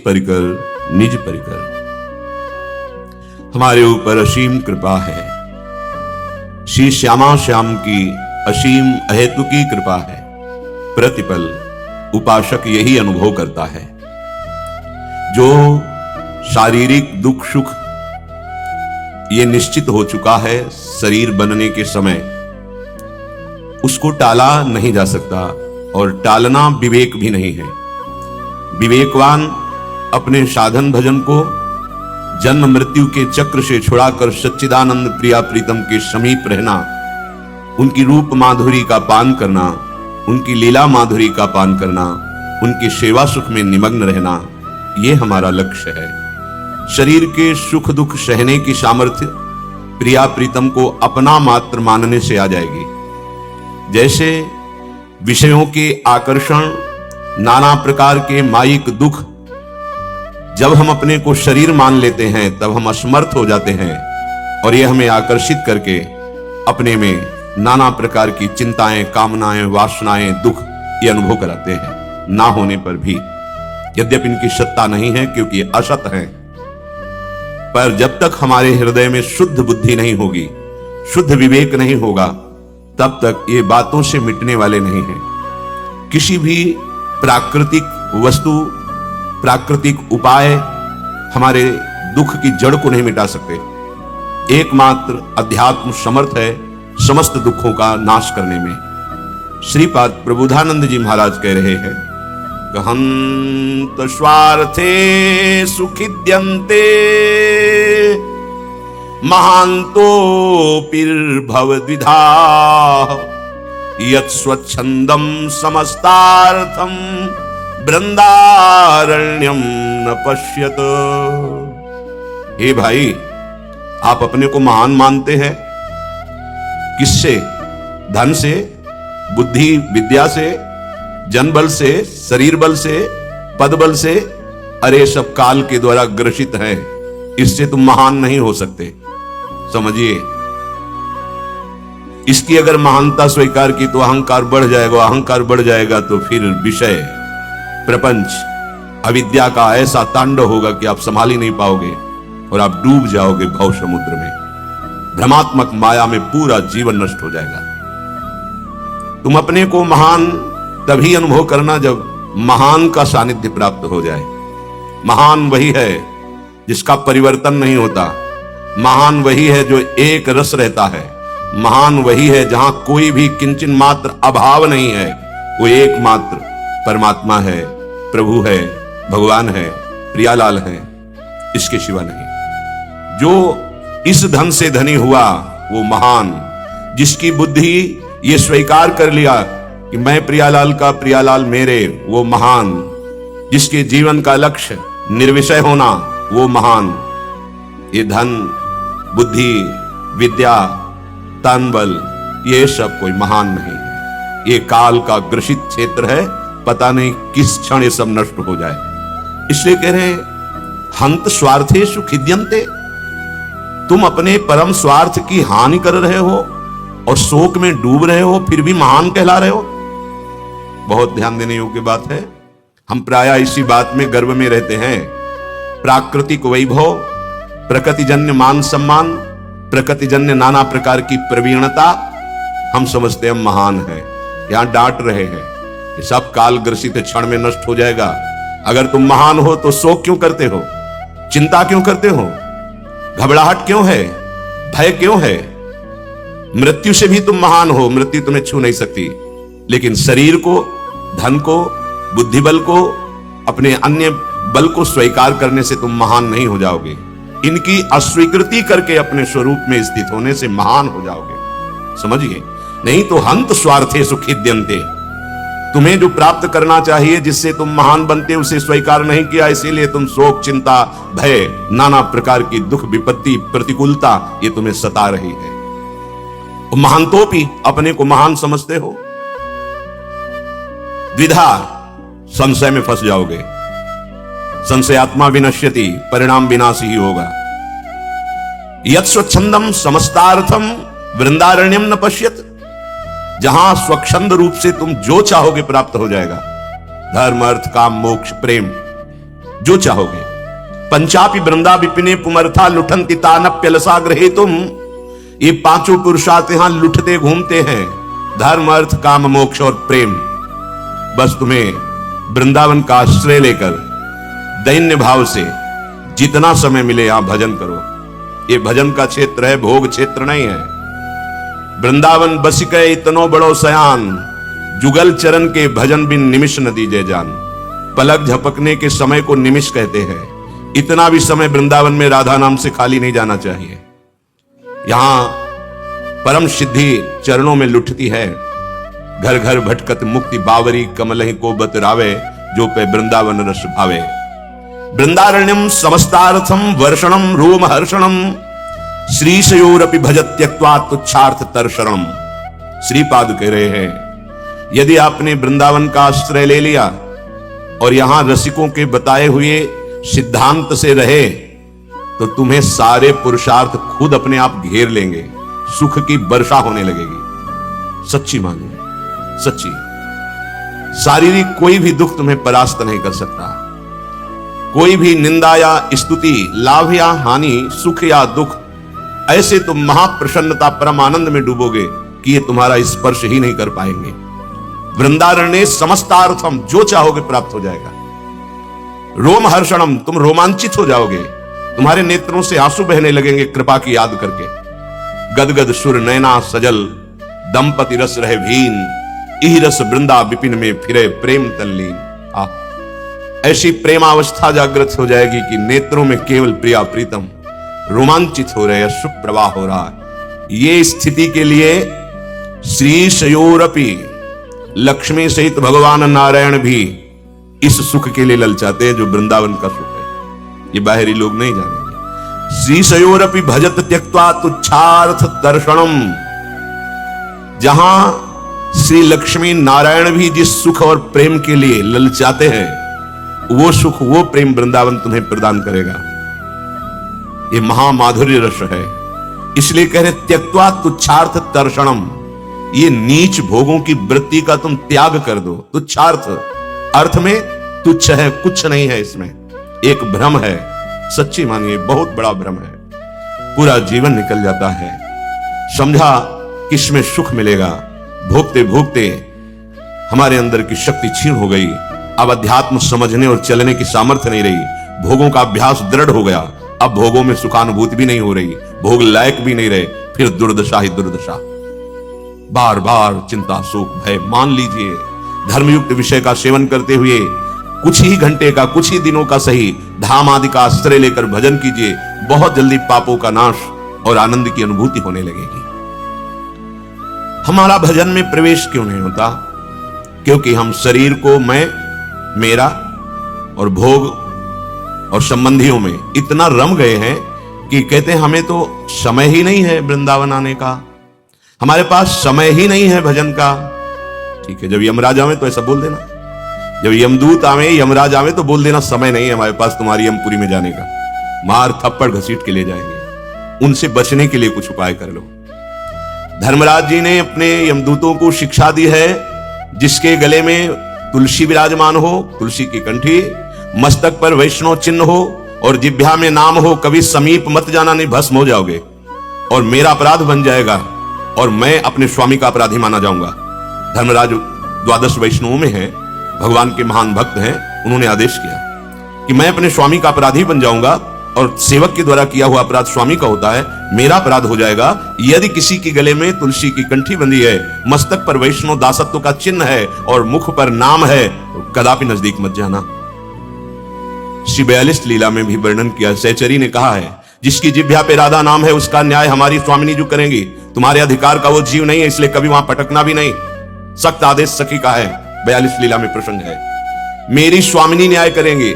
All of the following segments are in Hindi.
परिकर निज परिकर। हमारे ऊपर असीम कृपा है, श्री श्यामा श्याम की असीम अहेतुकी कृपा है। प्रतिपल उपासक यही अनुभव करता है। जो शारीरिक दुख सुख ये निश्चित हो चुका है शरीर बनने के समय, उसको टाला नहीं जा सकता और टालना विवेक भी नहीं है। विवेकवान अपने साधन भजन को जन्म मृत्यु के चक्र से छुड़ाकर सच्चिदानंद प्रिया प्रीतम के समीप रहना, उनकी रूप माधुरी का पान करना, उनकी लीला माधुरी का पान करना, उनकी सेवा सुख में निमग्न रहना, यह हमारा लक्ष्य है। शरीर के सुख दुख सहने की सामर्थ्य प्रिया प्रीतम को अपना मात्र मानने से आ जाएगी। जैसे विषयों के आकर्षण, नाना प्रकार के मायिक दुख, जब हम अपने को शरीर मान लेते हैं तब हम असमर्थ हो जाते हैं और यह हमें आकर्षित करके अपने में नाना प्रकार की चिंताएं, कामनाएं, वासनाएं, दुख ये अनुभव कराते हैं। ना होने पर भी, यद्यपि इनकी सत्ता नहीं है क्योंकि असत है, पर जब तक हमारे हृदय में शुद्ध बुद्धि नहीं होगी, शुद्ध विवेक नहीं होगा, तब तक ये बातों से मिटने वाले नहीं हैं। किसी भी प्राकृतिक वस्तु, प्राकृतिक उपाय हमारे दुख की जड़ को नहीं मिटा सकते। एकमात्र अध्यात्म समर्थ है समस्त दुखों का नाश करने में। श्रीपाद प्रबोधानंद जी महाराज कह रहे हैं, हंत स्वार्थे सुखिद्यन्ते महान्तोऽपिर्भवद्विधा यत् स्वच्छन्दं समस्तार्थं वृंदारण्यम न पश्यत। हे भाई, आप अपने को महान मानते हैं किससे? धन से, बुद्धि विद्या से, जन बल से, शरीर बल से, पद बल से? अरे सब काल के द्वारा ग्रसित है, इससे तुम महान नहीं हो सकते। समझिए, इसकी अगर महानता स्वीकार की तो अहंकार बढ़ जाएगा, अहंकार बढ़ जाएगा तो फिर विषय प्रपंच अविद्या का ऐसा तांडव होगा कि आप संभाल ही नहीं पाओगे और आप डूब जाओगे भव समुद्र में। भ्रमात्मक माया में पूरा जीवन नष्ट हो जाएगा। तुम अपने को महान तभी अनुभव करना जब महान का सानिध्य प्राप्त हो जाए। महान वही है जिसका परिवर्तन नहीं होता। महान वही है जो एक रस रहता है। महान वही है जहां कोई भी किंचन मात्र अभाव नहीं है। वो एकमात्र परमात्मा है, प्रभु है, भगवान है, प्रियालाल है, इसके सिवा नहीं। जो इस धन से धनी हुआ वो महान, जिसकी बुद्धि ये स्वीकार कर लिया कि मैं प्रियालाल का, प्रियालाल मेरे, वो महान। जिसके जीवन का लक्ष्य निर्विषय होना, वो महान। ये धन, बुद्धि, विद्या, तन बल, ये सब कोई महान नहीं है। ये काल का ग्रसित क्षेत्र है, पता नहीं किस क्षण ये सब नष्ट हो जाए। इसलिए कह रहे हंत स्वार्थेषु खिद्यन्ते। तुम अपने परम स्वार्थ की हानि कर रहे हो और शोक में डूब रहे हो, फिर भी महान कहला रहे हो। बहुत ध्यान देने योग्य बात है। हम प्रायः इसी बात में गर्व में रहते हैं। प्राकृतिक वैभव, प्रकृतिजन्य मान सम्मान, प्रकृतिजन्य नाना प्रकार की प्रवीणता, हम समझते हैं महान है। यहां डांट रहे हैं ये सब काल ग्रसित क्षण में नष्ट हो जाएगा। अगर तुम महान हो तो शोक क्यों करते हो, चिंता क्यों करते हो, घबराहट क्यों है, भय क्यों है? मृत्यु से भी तुम महान हो, मृत्यु तुम्हें छू नहीं सकती। लेकिन शरीर को, धन को, बुद्धि बल को, अपने अन्य बल को स्वीकार करने से तुम महान नहीं हो जाओगे। इनकी अस्वीकृति करके अपने स्वरूप में स्थित होने से महान हो जाओगे। समझिए, नहीं तो हंत स्वार्थेषु खिद्यन्ते। तुम्हें जो प्राप्त करना चाहिए, जिससे तुम महान बनते, उसे स्वीकार नहीं किया, इसीलिए तुम शोक, चिंता, भय, नाना प्रकार की दुख, विपत्ति, प्रतिकूलता ये तुम्हें सता रही है। महानतोपि, अपने को महान समझते हो। द्विधा, संशय में फंस जाओगे। संशयात्मा विनश्यति, परिणाम विनाशी ही होगा। यत् स्वच्छंदम समस्तार्थम वृंदारण्यम न पश्यत। जहां स्वच्छंद रूप से तुम जो चाहोगे प्राप्त हो जाएगा। धर्म, अर्थ, काम, मोक्ष, प्रेम, जो चाहोगे। पंचापि वृंदा विपिने पुमर्था लुठंति तानप्यलसा ग्रहे तुम। ये पांचों पुरुषार्थ यहां लुटते घूमते हैं, धर्म अर्थ काम मोक्ष और प्रेम। बस तुम्हें वृंदावन का आश्रय लेकर दैन्य भाव से जितना समय मिले यहां भजन करो। ये भजन का क्षेत्र है, भोग क्षेत्र नहीं है। वृंदावन बस गए इतनो बड़ो सयान, जुगल चरण के भजन बिन निमिष न दीजे जान। पलक झपकने के समय को निमिष कहते हैं। इतना भी समय वृंदावन में राधा नाम से खाली नहीं जाना चाहिए। यहां परम सिद्धि चरणों में लुटती है। घर घर भटकत मुक्ति बावरी, कमलहि को बतरावे, जो पे वृंदावन रस भावे। वृंदारण्यम समस्तार्थम वर्षणम रोम हर्षणम, श्रीशयोरपि भजत त्यक्त्वा तुच्छार्थ तर्षणम। श्रीपाद कह रहे हैं, यदि आपने वृंदावन का आश्रय ले लिया और यहां रसिकों के बताए हुए सिद्धांत से रहे, तो तुम्हें सारे पुरुषार्थ खुद अपने आप घेर लेंगे, सुख की वर्षा होने लगेगी। सच्ची मानिए, सच्ची। शारीरिक कोई भी दुख तुम्हें परास्त नहीं कर सकता। कोई भी निंदा या स्तुति, लाभ या हानि, सुख या दुख, ऐसे तुम महाप्रसन्नता परम आनंद में डूबोगे कि ये तुम्हारा स्पर्श ही नहीं कर पाएंगे। वृंदारण्य समस्तार्थम, जो चाहोगे प्राप्त हो जाएगा। रोम हर्षणम, तुम रोमांचित हो जाओगे, तुम्हारे नेत्रों से आंसू बहने लगेंगे कृपा की याद करके। गदगद सुर नैना सजल, दंपति रस रहे भीन, इह रस वृंदा विपिन में फिरे प्रेम तल्लीन। ऐसी प्रेमावस्था जागृत हो जाएगी कि नेत्रों में केवल प्रिया प्रीतम, रोमांचित हो रहे, अश्रु प्रवाह हो रहा है। ये स्थिति के लिए श्री शयोरपि, लक्ष्मी सहित भगवान नारायण भी इस सुख के लिए ललचाते हैं जो वृंदावन का सुख है। ये बाहरी लोग नहीं जानेंगे। श्री शयोरपि भजत त्यक्त्वा तुच्छार्थ दर्शनम, जहां श्री लक्ष्मी नारायण भी जिस सुख और प्रेम के लिए ललचाते हैं, वो सुख, वो प्रेम वृंदावन तुम्हें प्रदान करेगा। ये महामाधुर्य रस है। इसलिए कह रहे त्यक्त्वा तुच्छार्थ दर्शनम, ये नीच भोगों की वृत्ति का तुम त्याग कर दो। तुच्छार्थ अर्थ में तुच्छ है, कुछ नहीं है इसमें, एक भ्रम है। सच्ची मानिए, बहुत बड़ा भ्रम है। पूरा जीवन निकल जाता है, समझा किसमें सुख मिलेगा। भोगते भोगते हमारे अंदर की शक्ति क्षीण हो गई। अब अध्यात्म समझने और चलने की सामर्थ्य नहीं रही। भोगों का अभ्यास दृढ़ हो गया। अब भोगों में सुखानुभूति भी नहीं हो रही, भोग लायक भी नहीं रहे। फिर दुर्दशा ही दुर्दशा, बार बार चिंता शोक भय। मान लीजिए, धर्मयुक्त विषय का सेवन करते हुए कुछ ही घंटे का, कुछ ही दिनों का सही, धाम आदि का आश्रय लेकर भजन कीजिए। बहुत जल्दी पापों का नाश और आनंद की अनुभूति होने लगेगी। हमारा भजन में प्रवेश क्यों नहीं होता? क्योंकि हम शरीर को मैं, मेरा और भोग और संबंधियों में इतना रम गए हैं कि कहते हैं हमें तो समय ही नहीं है वृंदावन आने का, हमारे पास समय ही नहीं है भजन का। ठीक है, जब यमराज आवे तो ऐसा बोल देना, जब यमदूत आवे, यमराज आवे तो बोल देना समय नहीं है हमारे पास तुम्हारी यमपुरी में जाने का। मार थप्पड़ घसीट के ले जाएंगे। उनसे बचने के लिए कुछ उपाय कर लो। धर्मराज जी ने अपने यमदूतों को शिक्षा दी है, जिसके गले में तुलसी विराजमान हो, तुलसी की कंठी, मस्तक पर वैष्णव चिन्ह हो और जिह्वा में नाम हो, कभी समीप मत जाना, नहीं भस्म हो जाओगे और मेरा अपराध बन जाएगा और मैं अपने स्वामी का अपराधी माना जाऊंगा। धर्मराज द्वादश वैष्णवों में है, भगवान के महान भक्त हैं। उन्होंने आदेश किया कि मैं अपने स्वामी का अपराधी बन जाऊंगा और सेवक के द्वारा किया हुआ अपराध स्वामी का होता है, मेरा अपराध हो जाएगा। यदि किसी के गले में तुलसी की कंठी बंधी है, मस्तक पर वैष्णव दासत्व का चिन्ह है और मुख पर नाम है, तो कदापि नजदीक मत जाना। श्री 42 लीला में भी वर्णन किया। सहचरी ने कहा है, जिसकी जिह्वा पे राधा नाम है उसका न्याय हमारी स्वामिनी जो करेंगी। तुम्हारे अधिकार का वो जीव नहीं है, इसलिए कभी वहां पटकना भी नहीं। सख्त आदेश सखी का है, 42 लीला में प्रसंग है। मेरी स्वामिनी न्याय करेंगे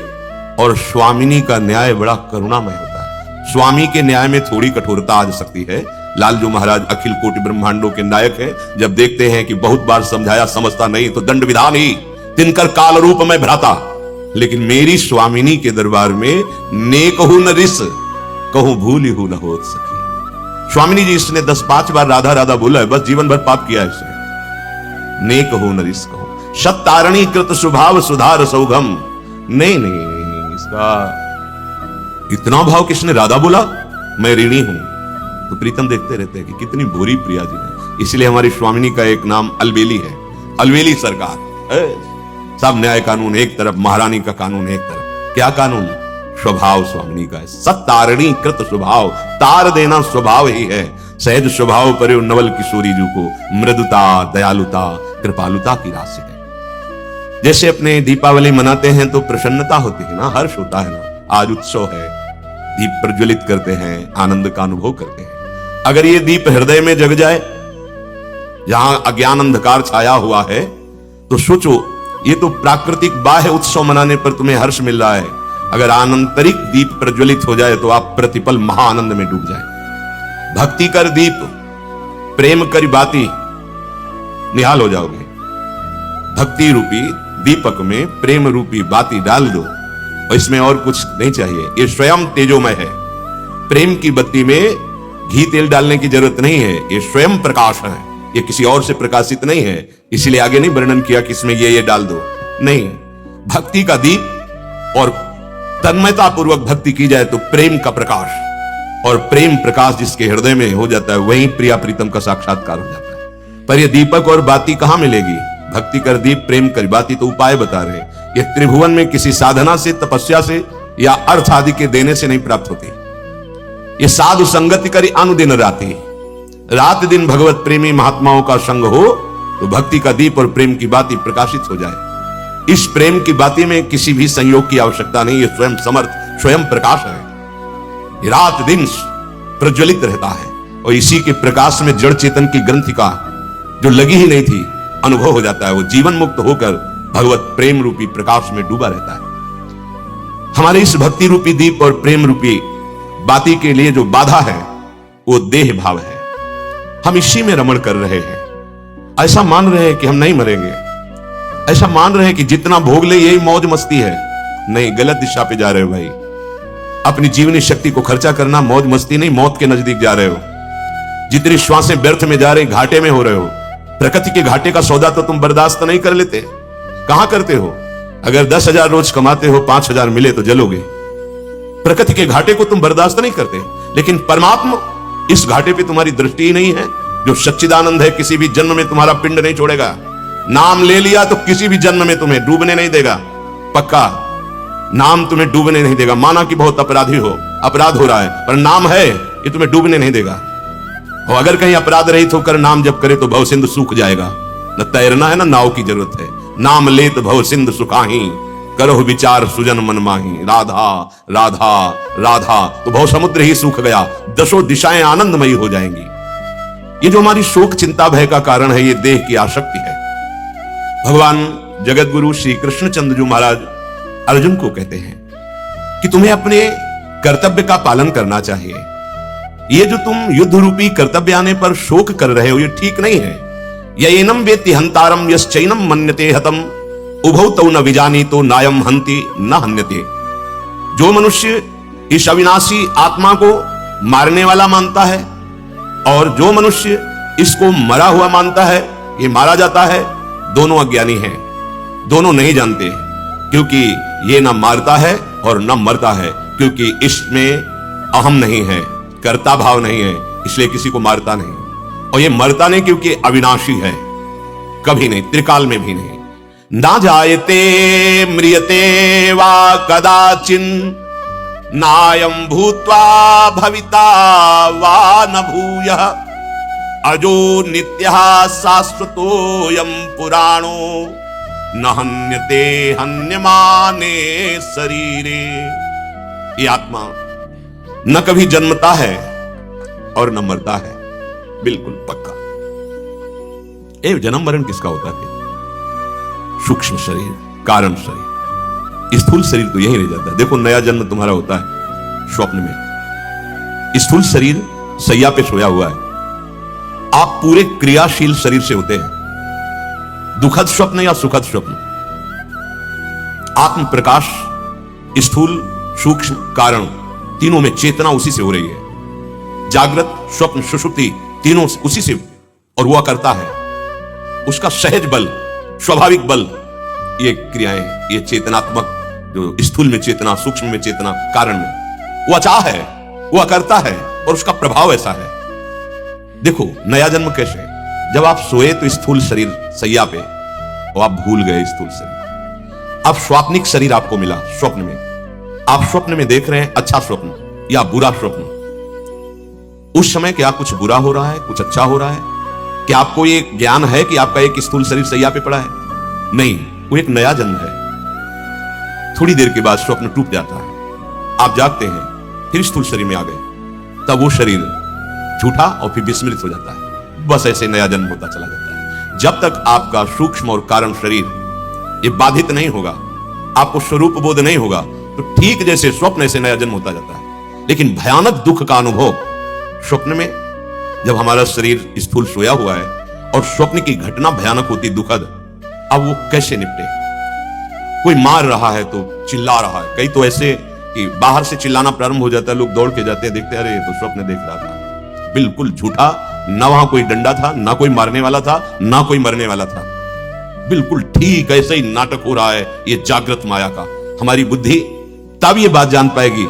और स्वामिनी का न्याय बड़ा करुणामय होता है। स्वामी के न्याय में थोड़ी कठोरता आ सकती है। लालजू महाराज अखिल कोटि ब्रह्मांडों के नायक हैं। जब देखते हैं कि बहुत बार समझाया समझता नहीं तो दंड विधान ही तिनकर काल रूप में भ्राता। लेकिन मेरी स्वामिनी के दरबार में ने कहू न रिस, कहूं भूल ही न हो सकी। स्वामिनी जी इसने 10-5 बार राधा राधा बोला है, बस जीवन भर पाप किया है इसने। ने कहू न रिस कहो, सत्तारणी कृत स्वभाव सुधार सौघम। नहीं नहीं, इतना भाव किसने? राधा बोला मैं ऋणी हूं। तो प्रीतम देखते रहते हैं कि कितनी बुरी प्रिया जी ने। इसलिए हमारी स्वामिनी का एक नाम अलबेली है, अलबेली सरकार। सब न्याय कानून एक तरफ, महारानी का कानून एक तरफ। क्या कानून? स्वभाव स्वामिनी का है, सत्तारणी कृत स्वभाव, तार देना स्वभाव ही है। सहज स्वभाव पर नवल किशोरी जी को मृदुता, दयालुता, कृपालुता की राशि है। जैसे अपने दीपावली मनाते हैं तो प्रसन्नता होती है ना, हर्ष होता है ना। आज उत्सव है, दीप प्रज्वलित करते हैं, आनंद का अनुभव करते हैं। अगर ये दीप हृदय में जग जाए, जहां अज्ञान अंधकार छाया हुआ है, तो सोचो ये तो प्राकृतिक बाह्य उत्सव मनाने पर तुम्हें हर्ष मिल रहा है। अगर आंतरिक दीप प्रज्वलित हो जाए तो आप प्रतिपल महाआनंद में डूब जाए। भक्ति कर दीप, प्रेम कर बाती, निहाल हो जाओगे। भक्ति रूपी दीपक में प्रेम रूपी बाती डाल दो और इसमें और कुछ नहीं चाहिए। ये स्वयं तेजोमय है। प्रेम की बत्ती में घी तेल डालने की जरूरत नहीं है, ये स्वयं प्रकाश है, ये किसी और से प्रकाशित नहीं है। इसलिए आगे नहीं वर्णन किया कि इसमें ये डाल दो, नहीं। भक्ति का दीप और तन्मयता पूर्वक भक्ति की जाए तो प्रेम का प्रकाश, और प्रेम प्रकाश जिसके हृदय में हो जाता है वही प्रिया प्रीतम का साक्षात्कार हो जाता है। पर ये दीपक और बाती कहां मिलेगी? भक्ति कर दीप, प्रेम कर बाती तो उपाय बता रहे। ये त्रिभुवन में किसी साधना से, तपस्या से या अर्थ आदि के देने से नहीं प्राप्त होती। ये साधु संगति करी अनुदिन राति, रात दिन भगवत प्रेमी महात्माओं का संग हो तो भक्ति का दीप और प्रेम की बाती प्रकाशित हो जाए। इस प्रेम की बाती में किसी भी संयोग की आवश्यकता नहीं, ये स्वयं समर्थ, स्वयं प्रकाश है। ये रात दिन प्रज्वलित रहता है और इसी के प्रकाश में जड़ चेतन की ग्रंथि का जो लगी ही नहीं थी अनुभव हो जाता है। वो जीवन मुक्त होकर भगवत प्रेम रूपी प्रकाश में डूबा रहता है। हमारे इस भक्ति रूपी दीप और प्रेम रूपी बाती के लिए जो बाधा है वो देह भाव है। हम इसी में रमण कर रहे हैं। ऐसा मान रहे हैं कि हम नहीं मरेंगे, ऐसा मान रहे हैं कि जितना भोग ले यही मौज मस्ती है। नहीं, गलत दिशा पे जा रहे हो भाई। अपनी जीवनी शक्ति को खर्चा करना मौज मस्ती नहीं, मौत के नजदीक जा रहे हो। जितनी श्वासें व्यर्थ में जा रही, घाटे में हो रहे हो। प्रकृति के घाटे का सौदा तो तुम बर्दाश्त नहीं कर लेते, कहां करते हो? अगर 10,000 रोज कमाते हो, 5,000 मिले तो जलोगे। प्रकृति के घाटे को तुम बर्दाश्त नहीं करते, लेकिन परमात्मा इस घाटे पे तुम्हारी दृष्टि ही नहीं है। जो सच्चिदानंद है किसी भी जन्म में तुम्हारा पिंड नहीं छोड़ेगा। नाम ले लिया तो किसी भी जन्म में तुम्हें डूबने नहीं देगा, पक्का। नाम तुम्हें डूबने नहीं देगा। माना कि बहुत अपराधी हो, अपराध हो रहा है, पर नाम है ये तुम्हें डूबने नहीं देगा। और अगर कहीं अपराध रहित होकर नाम जब करे तो भव सिंधु सूख जाएगा। न तैरना है ना नाव की जरूरत है। नाम ले तो भव सिंधु सुखाही, करो विचार सुजन मन माही। राधा राधा राधा तो भव समुद्र ही सूख गया, दसों दिशाएं आनंदमयी हो जाएंगी। ये जो हमारी शोक चिंता भय का कारण है, ये देह की आसक्ति है। भगवान जगत गुरु श्री कृष्णचंद्र जी महाराज अर्जुन को कहते हैं कि तुम्हें अपने कर्तव्य का पालन करना चाहिए। ये जो तुम युद्ध रूपी कर्तव्य आने पर शोक कर रहे हो, ये ठीक नहीं है। यैनम वेत्ति हंतारम यश्चैनम मन्यते हतम उभौ तौ न विजानी तो नायम हंति न हन्यते। जो मनुष्य इस अविनाशी आत्मा को मारने वाला मानता है और जो मनुष्य इसको मरा हुआ मानता है, ये मारा जाता है, दोनों अज्ञानी हैं। दोनों नहीं जानते, क्योंकि ये ना मारता है और ना मरता है, क्योंकि इसमें अहम नहीं है, कर्ता भाव नहीं है, इसलिए किसी को मारता नहीं। और ये मरता नहीं क्योंकि अविनाशी है, कभी नहीं, त्रिकाल में भी नहीं। ना जायते म्रियते वा कदाचिन नायम भूत्वा भविता वा न भूयः अजो नित्यः शाश्वतोऽयं पुराणो न हन्यते हन्यमाने शरीरे। ये आत्मा न कभी जन्मता है और न मरता है, बिल्कुल पक्का। ये जन्म मरण किसका होता है? सूक्ष्म शरीर, कारण शरीर, स्थूल शरीर तो यही रह जाता है। देखो नया जन्म तुम्हारा होता है स्वप्न में। स्थूल शरीर सैया पे सोया हुआ है, आप पूरे क्रियाशील शरीर से होते हैं। दुखद स्वप्न या सुखद स्वप्न, आत्म प्रकाश, स्थूल, सूक्ष्म, कारण, तीनों में चेतना उसी से हो रही है। जागृत, स्वप्न, सुषुप्ति तीनों उसी से और हुआ करता है। उसका सहज बल, स्वाभाविक बल, ये क्रियाएं, ये चेतनात्मक जो स्थूल में चेतना, सूक्ष्म में चेतना, कारण में, वो अचाह है, वो अकर्ता है और उसका प्रभाव ऐसा है। देखो नया जन्म कैसे है? जब आप सोए तो स्थूल शरीर सैया पे और आप भूल गए स्थूल शरीर। अब स्वाप्निक शरीर आपको मिला स्वप्न में। आप स्वप्न में देख रहे हैं अच्छा स्वप्न या बुरा स्वप्न। उस समय क्या कुछ बुरा हो रहा है, कुछ अच्छा हो रहा है? क्या आपको ये ज्ञान है कि आपका एक स्थूल शरीर सैया पे पड़ा है? नहीं, वो एक नया जन्म है। थोड़ी देर के बाद स्वप्न टूट जाता है, आप जागते हैं, फिर स्थूल शरीर में आ गए, तब वो शरीर झूठा और फिर विस्मृत हो जाता है। बस ऐसे नया जन्म होता चला जाता है। जब तक आपका सूक्ष्म और कारण शरीर ये बाधित नहीं होगा, आपको स्वरूप बोध नहीं होगा, तो ठीक जैसे स्वप्न ऐसे नया जन्म होता जाता है। लेकिन भयानक दुख का अनुभव स्वप्न में, जब हमारा शरीर स्थूल सोया हुआ है और स्वप्न की घटना भयानक होती, दुखद, अब वो कैसे निपटे? कोई मार रहा है तो चिल्ला रहा है, कई तो ऐसे कि बाहर से चिल्लाना प्रारंभ हो जाता है, लोग दौड़ के जाते हैं, देखते हैं अरे ये तो स्वप्न देख रहा था। बिल्कुल झूठा, ना वहां कोई डंडा था, ना कोई मारने वाला था, ना कोई मरने वाला था। बिल्कुल ठीक ऐसे ही नाटक हो रहा है ये जागृत माया का। हमारी बुद्धि तब ये बात जान पाएगी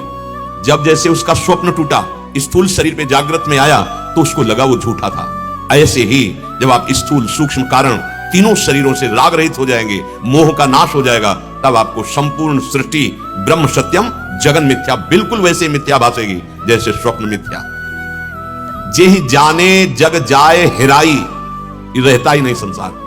जब जैसे उसका स्वप्न टूटा, स्थूल शरीर पे जागृत में आया तो उसको लगा वो झूठा था। ऐसे ही जब आप स्थूल सूक्ष्म कारण तीनों शरीरों से राग रहित हो जाएंगे, मोह का नाश हो जाएगा, तब आपको संपूर्ण सृष्टि ब्रह्म सत्यम जगन मिथ्या बिल्कुल वैसे मिथ्या भासेगी जैसे स्वप्न मिथ्या। जे ही जाने जग जाए हिराई, रहता ही नहीं संसार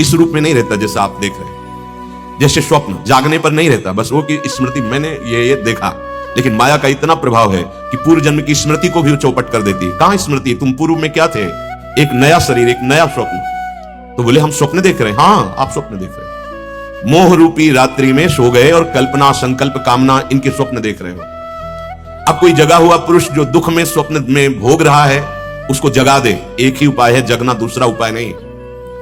इस रूप में नहीं रहता जैसा आप देख रहे हैं। जैसे स्वप्न जागने पर नहीं रहता, बस वो की स्मृति मैंने ये देखा। लेकिन माया का इतना प्रभाव है कि पूर्व जन्म की स्मृति को भी चौपट कर देती है। कहां स्मृति? तुम पूर्व में क्या थे? एक नया शरीर, एक नया स्वप्न। तो बोले हम स्वप्न देख रहे हैं। हाँ, आप स्वप्न देख रहे हैं। मोह रूपी रात्रि में सो गए और कल्पना, संकल्प, कामना इनके स्वप्न देख रहे हो। अब कोई जगा हुआ पुरुष जो दुख में स्वप्न में भोग रहा है, उसको जगा दे। एक ही उपाय है जगना, दूसरा उपाय नहीं।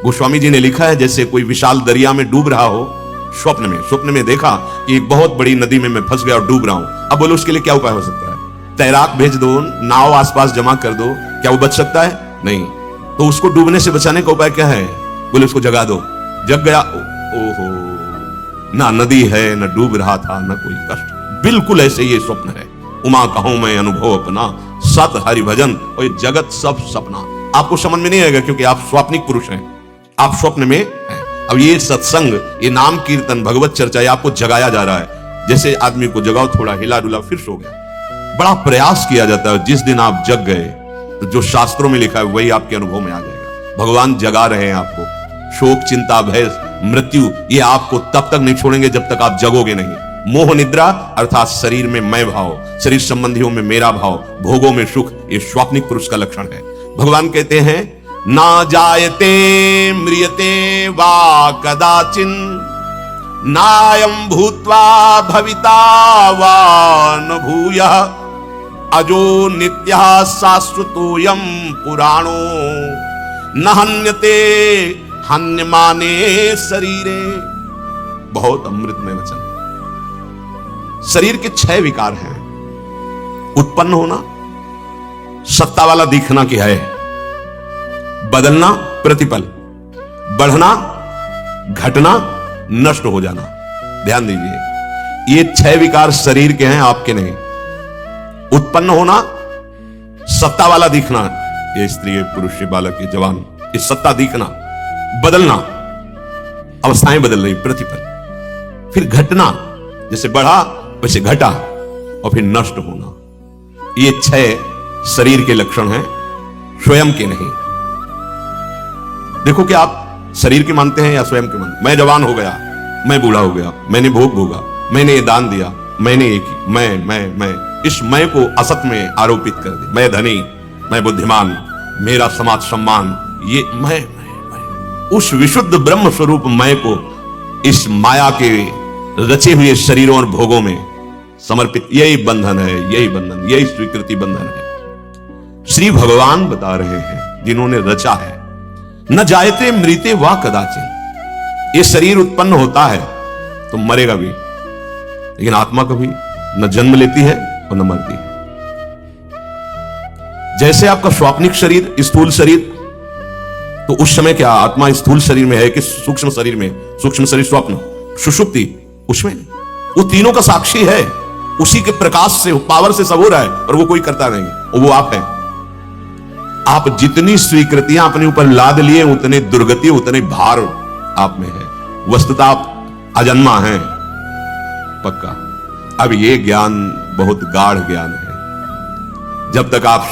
गोस्वामी जी ने लिखा है जैसे कोई विशाल दरिया में डूब रहा हो, स्वप्न में देखा कि एक बहुत बड़ी नदी में मैं फंस गया और डूब रहा हूं। अब बोलो उसके लिए क्या उपाय हो सकता है? तैराक भेज दो, नाव आसपास जमा कर दो, क्या वो बच सकता है? नहीं। तो उसको डूबने से बचाने का उपाय क्या है? बोले उसको जगा दो। जग गया, ओहो, ना नदी है, ना डूब रहा था, ना कोई कष्ट। बिल्कुल ऐसे ये स्वप्न है। उमा कहूं मैं अनुभव अपना, सत हरि भजन और ये जगत सब सपना। आपको समझ में नहीं आएगा क्योंकि आप स्वाप्निक पुरुष हैं, आप स्वप्न में हैं। अब ये सत्संग, ये नाम कीर्तन, भगवत चर्चा, ये आपको जगाया जा रहा है। जैसे आदमी को जगाओ, थोड़ा हिला डुला, फिर सो गया। बड़ा प्रयास किया जाता है। जिस दिन आप जग गए तो जो शास्त्रों में लिखा है वही आपके अनुभव में आ जाएगा। भगवान जगा रहे हैं आपको। शोक, चिंता, भय, मृत्यु ये आपको तब तक नहीं छोड़ेंगे जब तक आप जगोगे नहीं। मोह निद्रा अर्थात शरीर में मैं भाव, शरीर संबंधियों में मेरा भाव, भोगों में सुख, ये स्वाप्निक पुरुष का लक्षण है। भगवान कहते हैं ना जायते म्रियते वा कदाचिन, नायं भूत्वा भविता वा न भूयः, अजो नित्यः शाश्वतोऽयं पुराणो, न हन्यते हन्यमाने शरीरे। बहुत अमृतमय वचन। शरीर के 6 विकार हैं। उत्पन्न होना, सत्ता वाला दिखना क्या है, बदलना, प्रतिपल, बढ़ना, घटना, नष्ट हो जाना। ध्यान दीजिए, ये 6 विकार शरीर के हैं, आपके नहीं। उत्पन्न होना, सत्ता वाला दिखना, ये स्त्री है, पुरुष है, बालक है, जवान, ये सत्ता दिखना। बदलना, अवस्थाएं बदल रही, प्रतिपल। फिर घटना, जैसे बढ़ा वैसे घटा, और फिर नष्ट होना। ये 6 शरीर के लक्षण हैं, स्वयं के नहीं। देखो कि आप शरीर के मानते हैं या स्वयं के मानते हैं। मैं जवान हो गया, मैं बूढ़ा हो गया, मैंने भोग भोगा, मैंने ये दान दिया, मैंने ये की, मैं इस मैं को असत में आरोपित कर दे। मैं धनी, मैं बुद्धिमान, मेरा समाज सम्मान, ये मैं। उस विशुद्ध ब्रह्म स्वरूप मैं को इस माया के रचे हुए शरीरों और भोगों में समर्पित, यही बंधन है, यही बंधन, यही स्वीकृति बंधन है। श्री भगवान बता रहे हैं जिन्होंने रचा है, न जायते मृते वा कदाचिन। ये शरीर उत्पन्न होता है तो मरेगा भी, लेकिन आत्मा कभी न जन्म लेती है और न मरती है। जैसे आपका स्वाप्निक शरीर, स्थूल शरीर, तो उस समय क्या आत्मा स्थूल शरीर में है कि सूक्ष्म शरीर में? सूक्ष्म शरीर स्वप्न, सुषुप्ति उसमें। वो तीनों का साक्षी है, उसी के प्रकाश से, पावर से सब हो रहा है, और वो कोई करता नहीं, और वो आप है। आप जितनी स्वीकृतियां अपने ऊपर लाद लिए, उतने दुर्गति, उतने भार आप में है। वस्तुतः आप अजन्मा हैं, पक्का। अब ये ज्ञान बहुत गाढ़ ज्ञान है। जब तक आप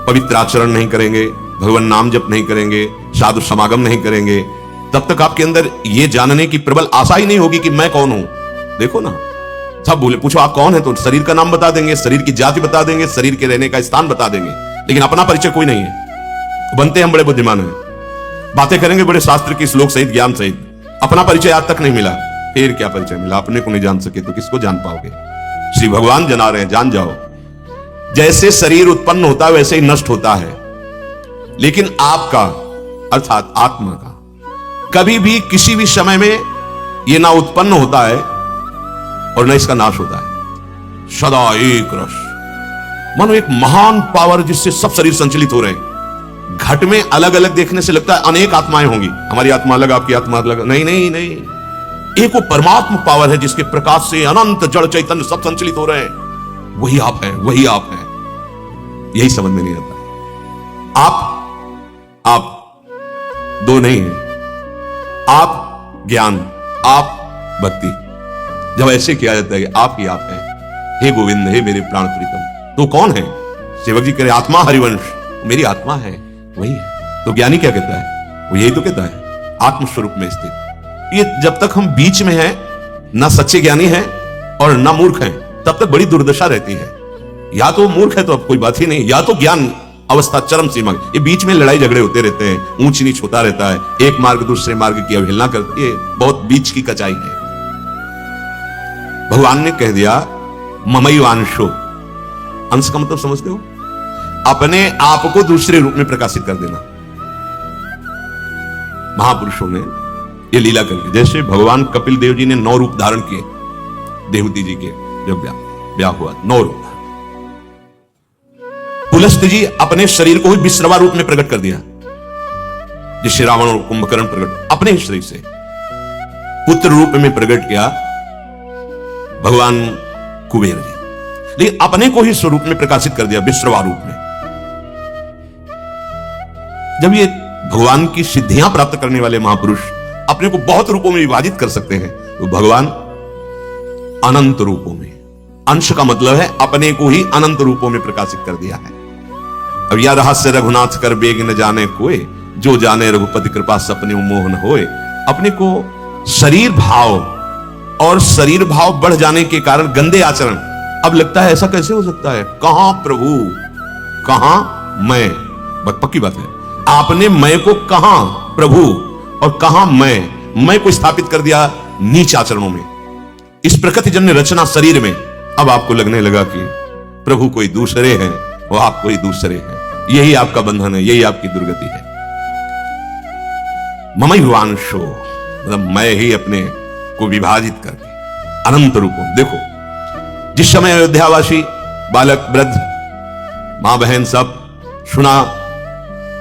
पवित्र आचरण नहीं करेंगे, भगवान नाम जप नहीं करेंगे, साधु समागम नहीं करेंगे, तब तक आपके अंदर ये जानने की प्रबल आशा ही नहीं होगी कि मैं कौन हूं। देखो ना, सब बोले पूछो आप कौन है, तो शरीर का नाम बता देंगे, शरीर की जाति बता देंगे, शरीर के रहने का स्थान बता देंगे, लेकिन अपना परिचय कोई नहीं है। बनते हम बड़े बुद्धिमान हैं, बातें करेंगे बड़े शास्त्र की श्लोक सहित, ज्ञान सहित, अपना परिचय आज तक नहीं मिला। फिर क्या परिचय मिला? अपने को नहीं जान सके तो किसको जान पाओगे? श्री भगवान जना रहे हैं, जान जाओ। जैसे शरीर उत्पन्न होता है वैसे ही नष्ट होता है, लेकिन आपका अर्थात आत्मा का कभी भी किसी भी समय में यह ना उत्पन्न होता है और न इसका नाश होता है। सदा एक रस, मानो एक महान पावर जिससे सब शरीर संचलित हो रहे हैं। घट में अलग अलग देखने से लगता है अनेक आत्माएं होंगी, हमारी आत्मा अलग, आपकी आत्मा अलग। नहीं नहीं नहीं, एक वो परमात्मा पावर है जिसके प्रकाश से अनंत जड़ चैतन्य सब संचलित हो रहे हैं। वही आप हैं, वही आप हैं। यही समझ में नहीं आता। आप दो नहीं है, आप ज्ञान, आप भक्ति। जब ऐसे किया जाता है कि आप ही आप हैं, हे गोविंद, हे मेरे प्राण प्रीतम, तो कौन है? सेवक जी कह रहे आत्मा हरिवंश, मेरी आत्मा है, वही है। तो ज्ञानी क्या कहता है? वो यही तो कहता है, आत्मस्वरूप में स्थित। ये जब तक हम बीच में हैं, ना सच्चे ज्ञानी हैं और ना मूर्ख हैं, तब तक बड़ी दुर्दशा रहती है। या तो मूर्ख है तो अब कोई बात ही नहीं, या तो ज्ञान अवस्था चरम सीमा। ये बीच में लड़ाई झगड़े होते रहते हैं, ऊंच नीच होता रहता है, एक मार्ग दूसरे मार्ग की अवहेलना करती है, बहुत बीच की कचाई है। भगवान ने कह दिया ममैवांशो, अंश का मतलब समझते हो? अपने आप को दूसरे रूप में प्रकाशित कर देना। महापुरुषों ने ये लीला करके, जैसे भगवान कपिल देव जी ने 9 रूप धारण किए, देवती जी के जब ब्याह हुआ 9 रूप। पुलस्त्य जी अपने शरीर को ही विश्रवा रूप में प्रकट कर दिया, जिससे रावण और कुंभकर्ण प्रकट अपने ही शरीर से पुत्र रूप में प्रकट किया भगवान कुबेर जी, लेकिन अपने को ही स्वरूप में प्रकाशित कर दिया विश्रवा रूप में। जब ये भगवान की सिद्धियां प्राप्त करने वाले महापुरुष अपने को बहुत रूपों में विभाजित कर सकते हैं, तो भगवान अनंत रूपों में, अंश का मतलब है अपने को ही अनंत रूपों में प्रकाशित कर दिया है। अब यह रहस्य रघुनाथ कर बेग न जाने कोई, जो जाने रघुपति कृपा सपने मोहन होए। अपने को शरीर भाव और शरीर भाव बढ़ जाने के कारण गंदे आचरण, अब लगता है ऐसा कैसे हो सकता है? कहां प्रभु, कहां मैं? पक्की बात है, आपने मैं को कहां प्रभु और कहां मैं को स्थापित कर दिया नीच आचरणों में। इस प्रकृति जन्य रचना शरीर में अब आपको लगने लगा कि प्रभु कोई दूसरे हैं और आप कोई दूसरे हैं। यही आपका बंधन है, यही आपकी दुर्गति है। ममैवांशो मतलब मैं ही अपने को विभाजित करके अनंत रूपों। देखो, जिस समय अयोध्यावासी बालक वृद्ध मां बहन सब सुना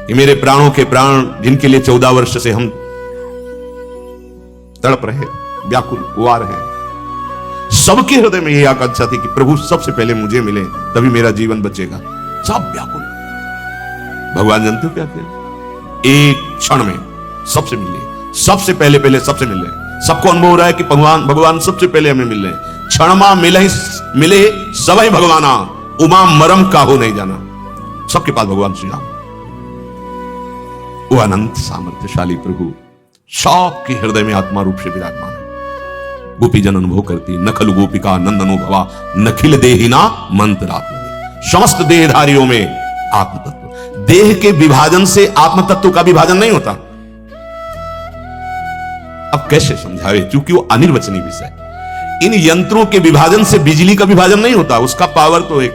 कि मेरे प्राणों के प्राण, जिनके लिए 14 वर्ष से हम तड़प रहे, व्याकुल हुआ रहे, सबके हृदय में यह आकांक्षा थी कि प्रभु सबसे पहले मुझे मिले, तभी मेरा जीवन बचेगा। सब व्याकुल। भगवान जानते हो क्या किया? एक क्षण में सबसे मिल लिए, सबसे पहले सबसे मिल रहे। सबको अनुभव हो रहा है कि भगवान सबसे पहले हमें मिल रहे हैं। क्षण मां मिले सबई भगवाना, उमा मरम काहो नहीं जाना। सबके पास भगवान श्री राम, वो अनंत सामर्थ्यशाली प्रभु सबके हृदय में आत्मा रूप से विराजमान है। गोपी जन अनुभव करती, नखल गोपिका नंदनो भवा, नखिल देहिना मंत्रात्म। समस्त देहधारियों में आत्म तत्व। देह के विभाजन से आत्म तत्व का विभाजन नहीं होता। अब कैसे समझावे, क्योंकि वो अनिर्वचनीय विषय। इन यंत्रों के विभाजन से बिजली का विभाजन नहीं होता, उसका पावर तो एक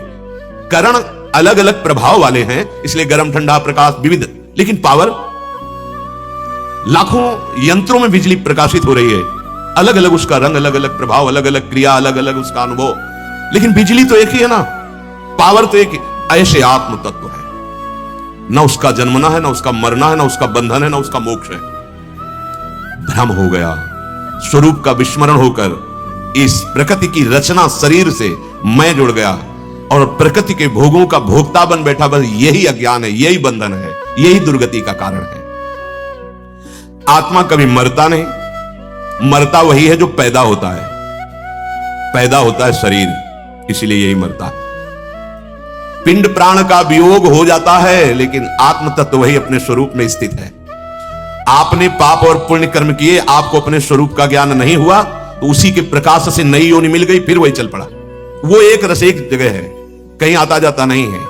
करण अलग अलग प्रभाव वाले हैं, इसलिए गर्म ठंडा प्रकाश विविध, लेकिन पावर लाखों यंत्रों में बिजली प्रकाशित हो रही है, अलग अलग उसका रंग, अलग अलग प्रभाव, अलग अलग क्रिया, अलग अलग उसका अनुभव, लेकिन बिजली तो एक ही है ना, पावर तो एक ही। ऐसे आत्म तत्व है, ना उसका जन्मना है, ना उसका मरना है, ना उसका बंधन है, ना उसका मोक्ष है। भ्रम हो गया, स्वरूप का विस्मरण होकर इस प्रकृति की रचना शरीर से मैं जुड़ गया और प्रकृति के भोगों का भोक्ता बन बैठा। बस यही अज्ञान है, यही बंधन है, यही दुर्गति का कारण है। आत्मा कभी मरता नहीं, मरता वही है जो पैदा होता है। पैदा होता है शरीर, इसलिए यही मरता है। पिंड प्राण का वियोग हो जाता है, लेकिन आत्म तत्व वही अपने स्वरूप में स्थित है। आपने पाप और पुण्य कर्म किए, आपको अपने स्वरूप का ज्ञान नहीं हुआ, तो उसी के प्रकाश से नई योनि मिल गई, फिर वही चल पड़ा। वो एक रस एक जगह है, कहीं आता जाता नहीं है।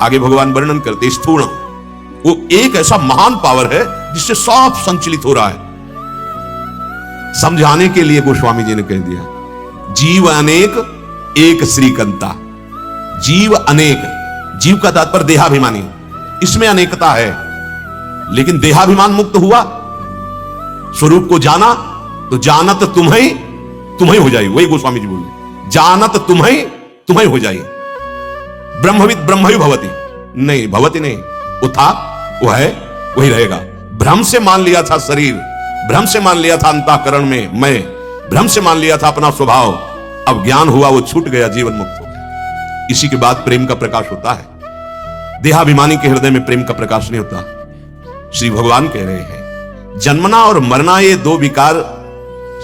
आगे भगवान वर्णन करते स्थूण, वो एक ऐसा महान पावर है जिससे सब संचलित हो रहा है। समझाने के लिए गोस्वामी जी ने कह दिया, जीव अनेक एक श्रीकंता। जीव अनेक, जीव का तात्पर्य देहाभिमानी, इसमें अनेकता है, लेकिन देहाभिमान मुक्त हुआ, स्वरूप को जाना, तो जानत तुम्हें हो जाए। वही गोस्वामी जी बोले, जानत तुम्हें हो जाए। ब्रह्मविद ब्रह्मयु भवति, नहीं भवति नहीं, वो था, वो है, वही रहेगा। भ्रम से मान लिया था शरीर, भ्रम से मान लिया था अंतःकरण में मैं, भ्रम से मान लिया था अपना स्वभाव। अब ज्ञान हुआ, वो छूट गया, जीवन मुक्त हो गया। इसी के बाद प्रेम का प्रकाश होता है। देहाभिमानी के हृदय में प्रेम का प्रकाश नहीं होता। श्री भगवान कह रहे हैं, जन्मना और मरना ये दो विकार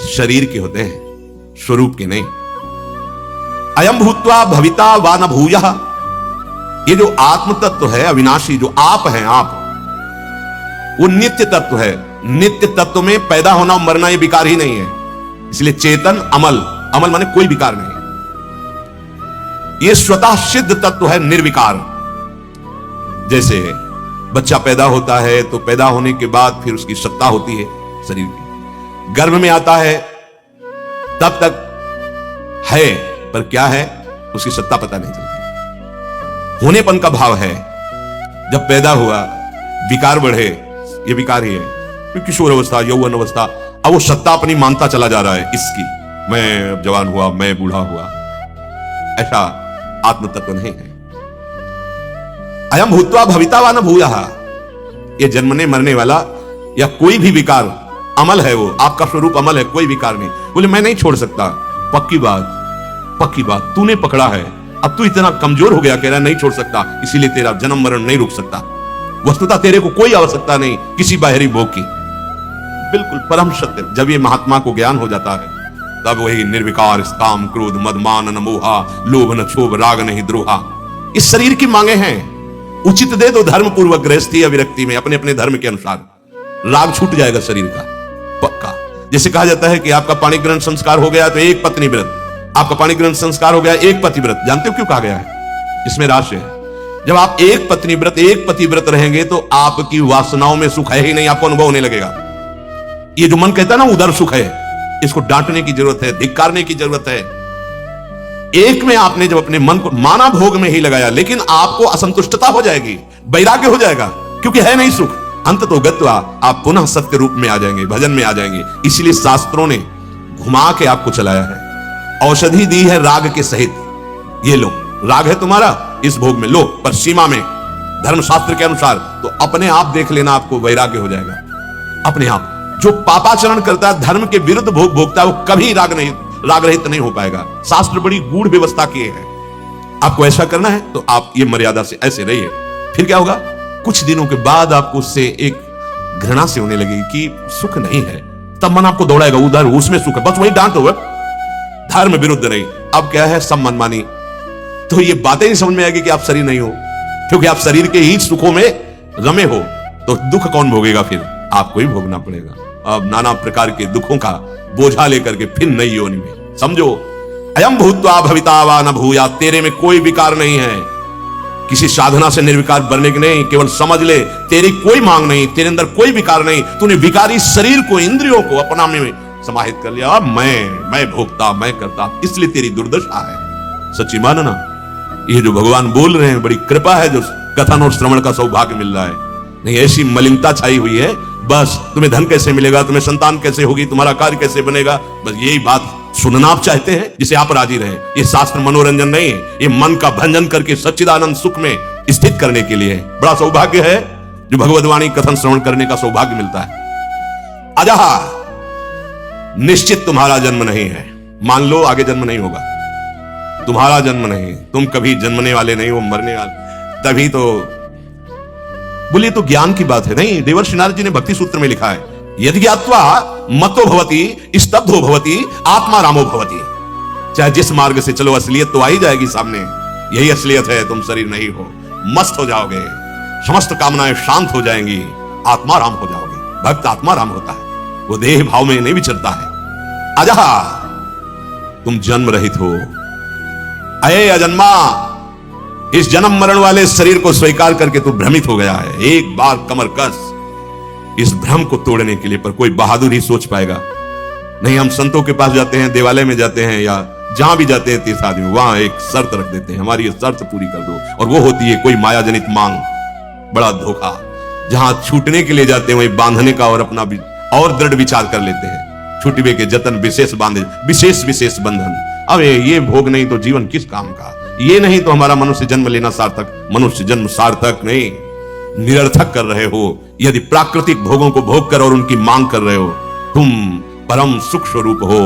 शरीर के होते हैं, स्वरूप के नहीं। अयम भूत्वा भविता वा न भूयः, ये जो आत्म तत्व है अविनाशी, जो आप हैं, आप वो नित्य तत्व है। नित्य तत्व में पैदा होना और मरना ये विकार ही नहीं है, इसलिए चेतन अमल, अमल माने कोई विकार नहीं। ये स्वतः सिद्ध तत्व है, निर्विकार। जैसे बच्चा पैदा होता है तो पैदा होने के बाद फिर उसकी सत्ता होती है शरीर की, गर्भ में आता है तब तक है, पर क्या है उसकी सत्ता पता नहीं चलती। होनेपन का भाव है। जब पैदा हुआ विकार बढ़े, ये विकार ही है, फिर किशोर अवस्था, यौवन अवस्था, अब वो सत्ता अपनी मानता चला जा रहा है इसकी, मैं जवान हुआ, मैं बूढ़ा हुआ। ऐसा आत्म तत्व नहीं है। अयम भूत्वा भविता वा न भूयः, ये जन्मने मरने वाला या कोई भी विकार अमल है, वो आपका स्वरूप अमल है, कोई विकार नहीं। बोले मैं नहीं छोड़ सकता, पक्की बात तूने पकड़ा है, अब तू इतना कमजोर हो गया, कह रहा नहीं छोड़ सकता, इसीलिए तेरा जन्म मरण नहीं रुक सकता। वस्तुतः तेरे को कोई आवश्यकता नहीं किसी बाहरी भोग की, बिल्कुल परम सत्य। जब ये महात्मा को ज्ञान हो जाता है, तब वही निर्विकार काम क्रोध मद मान न मोहा, लोभ न क्षोभ राग नहीं द्रोहा, इस शरीर की मांगे हैं। उचित दे दो धर्म पूर्वक गृहस्थी या विरक्ति में, अपने अपने धर्म के अनुसार राग छूट जाएगा शरीर का, पक्का। जैसे कहा जाता है कि आपका पाणी ग्रहण संस्कार हो गया तो एक पत्नी व्रत, आपका पाणी ग्रहण संस्कार हो गया एक पति व्रत। जानते हो क्यों कहा गया है? इसमें रहस्य है। जब आप एक पत्नी व्रत, एक पति व्रत रहेंगे तो आपकी वासनाओं में सुख है ही नहीं, आपको अनुभव होने लगेगा। ये जो मन कहता है ना उधर सुख है, इसको डांटने की जरूरत है, धिक्कारने की जरूरत है। एक में आपने जब अपने मन को माना भोग में ही लगाया, लेकिन आपको असंतुष्टता हो जाएगी, वैराग्य हो जाएगा, क्योंकि है नहीं सुख। अंत तो गत्वा आप पुनः सत्य रूप में आ जाएंगे, भजन में आ जाएंगे। इसलिए शास्त्रों ने घुमा के आपको चलाया है, औषधि दी है राग के सहित। ये लो, राग है तुम्हारा, इस भोग में लो, पर सीमा में, धर्मशास्त्र के अनुसार। तो अपने आप देख लेना, आपको वैराग्य हो जाएगा अपने आप। जो पापाचरण करता है, धर्म के विरुद्ध भोग भोगता है, वो कभी राग रहित नहीं हो पाएगा। शास्त्र बड़ी गूढ़ व्यवस्था किए हैं। आपको ऐसा करना है तो आप ये मर्यादा से ऐसे रहिए। फिर क्या होगा, कुछ दिनों के बाद आपको उससे एक घृणा से होने लगेगी कि सुख नहीं है, तब मन आपको दौड़ाएगा उधर, उसमें सुख है, बस वही डांट हो, धर्म विरुद्ध नहीं। अब क्या है, सब मनमानी। तो ये बातें ही समझ में आएगी कि आप शरीर नहीं हो, क्योंकि आप शरीर के ही सुखों में रमे हो, तो दुख कौन भोगेगा? फिर आपको ही भोगना पड़ेगा। अब नाना प्रकार के दुखों का बोझा लेकर के फिर नई योनि में। समझो, अयम भूत्वा भविता वा न भूया, तेरे में कोई विकार नहीं है। किसी साधना से निर्विकार बनने की नहीं, केवल समझ ले तेरी कोई मांग नहीं, तेरे अंदर कोई विकार नहीं। तूने विकारी शरीर को, इंद्रियों को अपना में समाहित कर लिया। मैं भोगता, मैं करता, इसलिए तेरी दुर्दशा है। सच्ची मानना, ये जो भगवान बोल रहे हैं बड़ी कृपा है, जो कथन और श्रवण का सौभाग्य मिल रहा है। नहीं ऐसी मलिनता छाई हुई है, बस तुम्हें धन कैसे मिलेगा, तुम्हें संतान कैसे होगी, तुम्हारा कार्य कैसे बनेगा, बस यही बात सुनना आप चाहते हैं, जिसे आप राजी रहे। ये शास्त्र मनोरंजन नहीं है, ये मन का भंजन करके सच्चिदानंद सुख में स्थित करने के लिए है। बड़ा सौभाग्य है जो भगवद्वाणी कथन श्रवण करने का सौभाग्य मिलता है। अजहा, निश्चित तुम्हारा जन्म नहीं है, मान लो आगे जन्म नहीं होगा, तुम्हारा जन्म नहीं, तुम कभी जन्मने वाले नहीं हो, मरने वाले, तभी तो बोलिए तो ज्ञान की बात है। नहीं, देवर्षि नारद जी ने भक्ति सूत्र में लिखा है, यदि ज्ञात्वा मतो भवति स्तब्धो भवति आत्मा रामो भवति। चाहे जिस मार्ग से चलो असलियत तो आ ही जाएगी सामने। यही असलियत है, तुम शरीर नहीं हो, मस्त हो जाओगे, समस्त कामनाएं शांत हो जाएंगी, आत्मा राम हो जाओगे। भक्त आत्मा राम होता है, वो देह भाव में नहीं विचरता है। अजहा, तुम जन्म रहित हो, अये अजन्मा, इस जन्म मरण वाले शरीर को स्वीकार करके तू भ्रमित हो गया है। एक बार कमर कस इस भ्रम को तोड़ने के लिए, पर कोई बहादुर ही सोच पाएगा। नहीं, हम संतों के पास जाते हैं, देवालय में जाते हैं, या जहां भी जाते हैं तीर्थ आदमी, वहां एक शर्त रख देते हैं, हमारी ये शर्त पूरी कर दो, और वो होती है कोई माया जनित मांग। बड़ा धोखा। जहां छूटने के लिए जाते हैं वहीं बांधने का और अपना और दृढ़ विचार कर लेते हैं। छूटवे के जतन विशेष बांधे, विशेष विशेष बंधन। अब ये भोग नहीं तो जीवन किस काम का, ये नहीं तो हमारा मनुष्य जन्म लेना सार्थक। मनुष्य जन्म सार्थक नहीं, निरर्थक कर रहे हो यदि प्राकृतिक भोगों को भोग कर और उनकी मांग कर रहे हो। तुम परम सुख स्वरूप हो,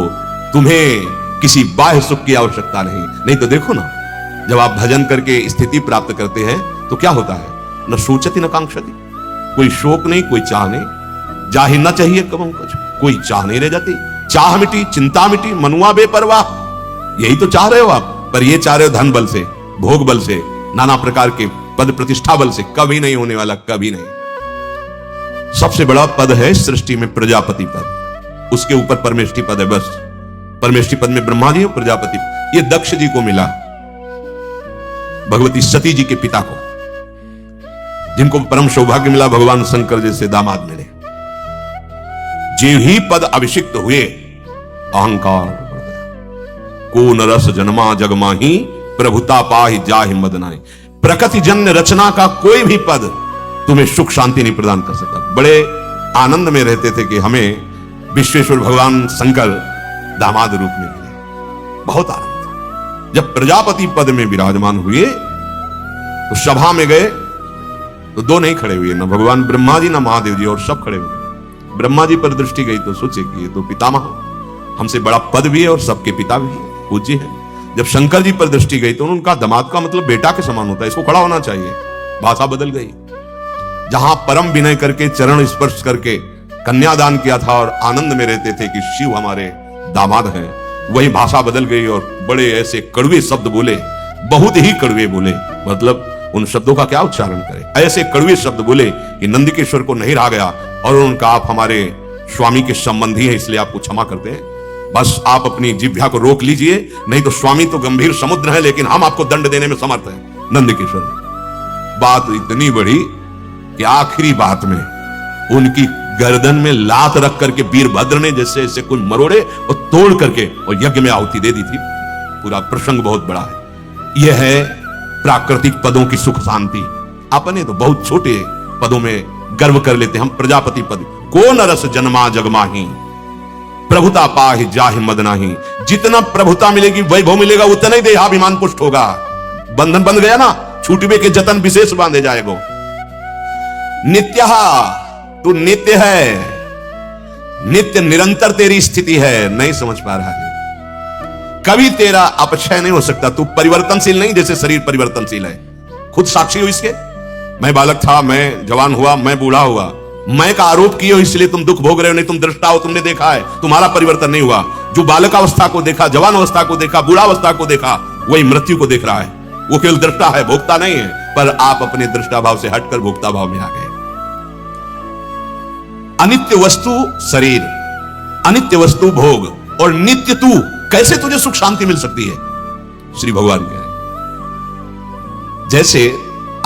तुम्हें किसी बाह्य सुख की आवश्यकता नहीं तो देखो ना, जब आप भजन करके स्थिति प्राप्त करते हैं तो क्या होता है, न सोचती न कांक्षती, कोई शोक नहीं, कोई चाह नहीं, जा ही न चाहिए कबहू कुछ, कोई चाह नहीं रह जाती, चाह मिटी, चिंता मिटी, मनुआ बेपरवाह। यही तो चाह रहे हो आप, पर ये चाह रहे हो धन बल से, भोग बल से, नाना प्रकार के पद प्रतिष्ठा बल से। कभी नहीं होने वाला, कभी नहीं। सबसे बड़ा पद है सृष्टि में प्रजापति पद, उसके ऊपर परमेष्ठी पद है बस। परमेष्ठी पद में ब्रह्मा जी और प्रजापति, ये दक्ष जी को मिला, भगवती सती जी के पिता को, जिनको परम सौभाग्य मिला भगवान शंकर जैसे दामाद मिले। जे ही पद अभिषिक्त हुए, अहंकार बढ़ गया। को नरस जन्मा जगमाही, प्रभुता पाहि जाहि मदनाई। प्रकृति जन्य रचना का कोई भी पद तुम्हें सुख शांति नहीं प्रदान कर सकता। बड़े आनंद में रहते थे कि हमें विश्वेश्वर भगवान शंकर दामाद रूप में मिले, बहुत आनंद था। जब प्रजापति पद में विराजमान हुए तो सभा में गए तो दो नहीं खड़े हुए, न भगवान ब्रह्मा जी न महादेव जी, और सब खड़े हुए। ब्रह्मा जी पर दृष्टि गई तो सोचे कि ये तो पितामह, हमसे बड़ा पद भी है और सबके पिता भी है, पूज्य है। जब शंकर जी पर दृष्टि गई तो उनका दामाद का मतलब बेटा के समान होता है, इसको खड़ा होना चाहिए। भाषा बदल गई। जहां परम विनय करके चरण स्पर्श करके कन्यादान किया था और आनंद में रहते थे कि शिव हमारे दामाद हैं, वही भाषा बदल गई और बड़े ऐसे कड़वे शब्द बोले, बहुत ही कड़वे बोले। मतलब उन शब्दों का क्या उच्चारण करें, ऐसे कड़वे शब्द बोले कि नंदिकेश्वर को नहीं रहा गया, और उनका आप हमारे स्वामी के संबंधी हैं इसलिए आपको क्षमा करते हैं, बस आप अपनी जिह्वा को रोक लीजिए, नहीं तो स्वामी तो गंभीर समुद्र है लेकिन हम आपको दंड देने में समर्थ हैं। नंदिकेश्वर बात इतनी बड़ी कि आखिरी बात में उनकी गर्दन में लात रख करके वीरभद्र ने जैसे ऐसे कुछ मरोड़े और तोड़ करके और यज्ञ में आहुति दे दी थी। पूरा प्रसंग बहुत बड़ा है। यह है प्राकृतिक पदों की सुख शांति। अपने तो बहुत छोटे पदों में गर्व कर लेते, हम प्रजापति पद। को नरस जन्मा जगमाही, प्रभुता पाहि जाहि मदनाही। जितना प्रभुता मिलेगी, वैभव मिलेगा, उतना ही देहाभिमान पुष्ट होगा। बंधन बंध गया ना, छूटवे के जतन विशेष बांधे जाएगो। नित्य, तू नित्य है, नित्य निरंतर तेरी स्थिति है, नहीं समझ पा रहा है। कभी तेरा अपक्षय नहीं हो सकता। तू परिवर्तनशील नहीं, जैसे शरीर परिवर्तनशील है। खुद साक्षी हो इसके। मैं बालक था, मैं जवान हुआ, मैं बूढ़ा हुआ। मैं का आरोप किए हो इसलिए तुम दुख भोग रहे हो, नहीं तुम दृष्टा हो, तुमने देखा है, तुम्हारा परिवर्तन नहीं हुआ। जो बालक अवस्था को देखा, जवान अवस्था को देखा, बूढ़ा अवस्था को देखा, वही मृत्यु को देख रहा है। वो केवल दृष्टा है, भोक्ता नहीं है। पर आप अपने दृष्टा भाव से हटकर भोक्ता भाव में आ गए। अनित्य वस्तु शरीर, अनित्य वस्तु भोग, और नित्य तू, कैसे तुझे सुख शांति मिल सकती है? श्री भगवान कह रहे, जैसे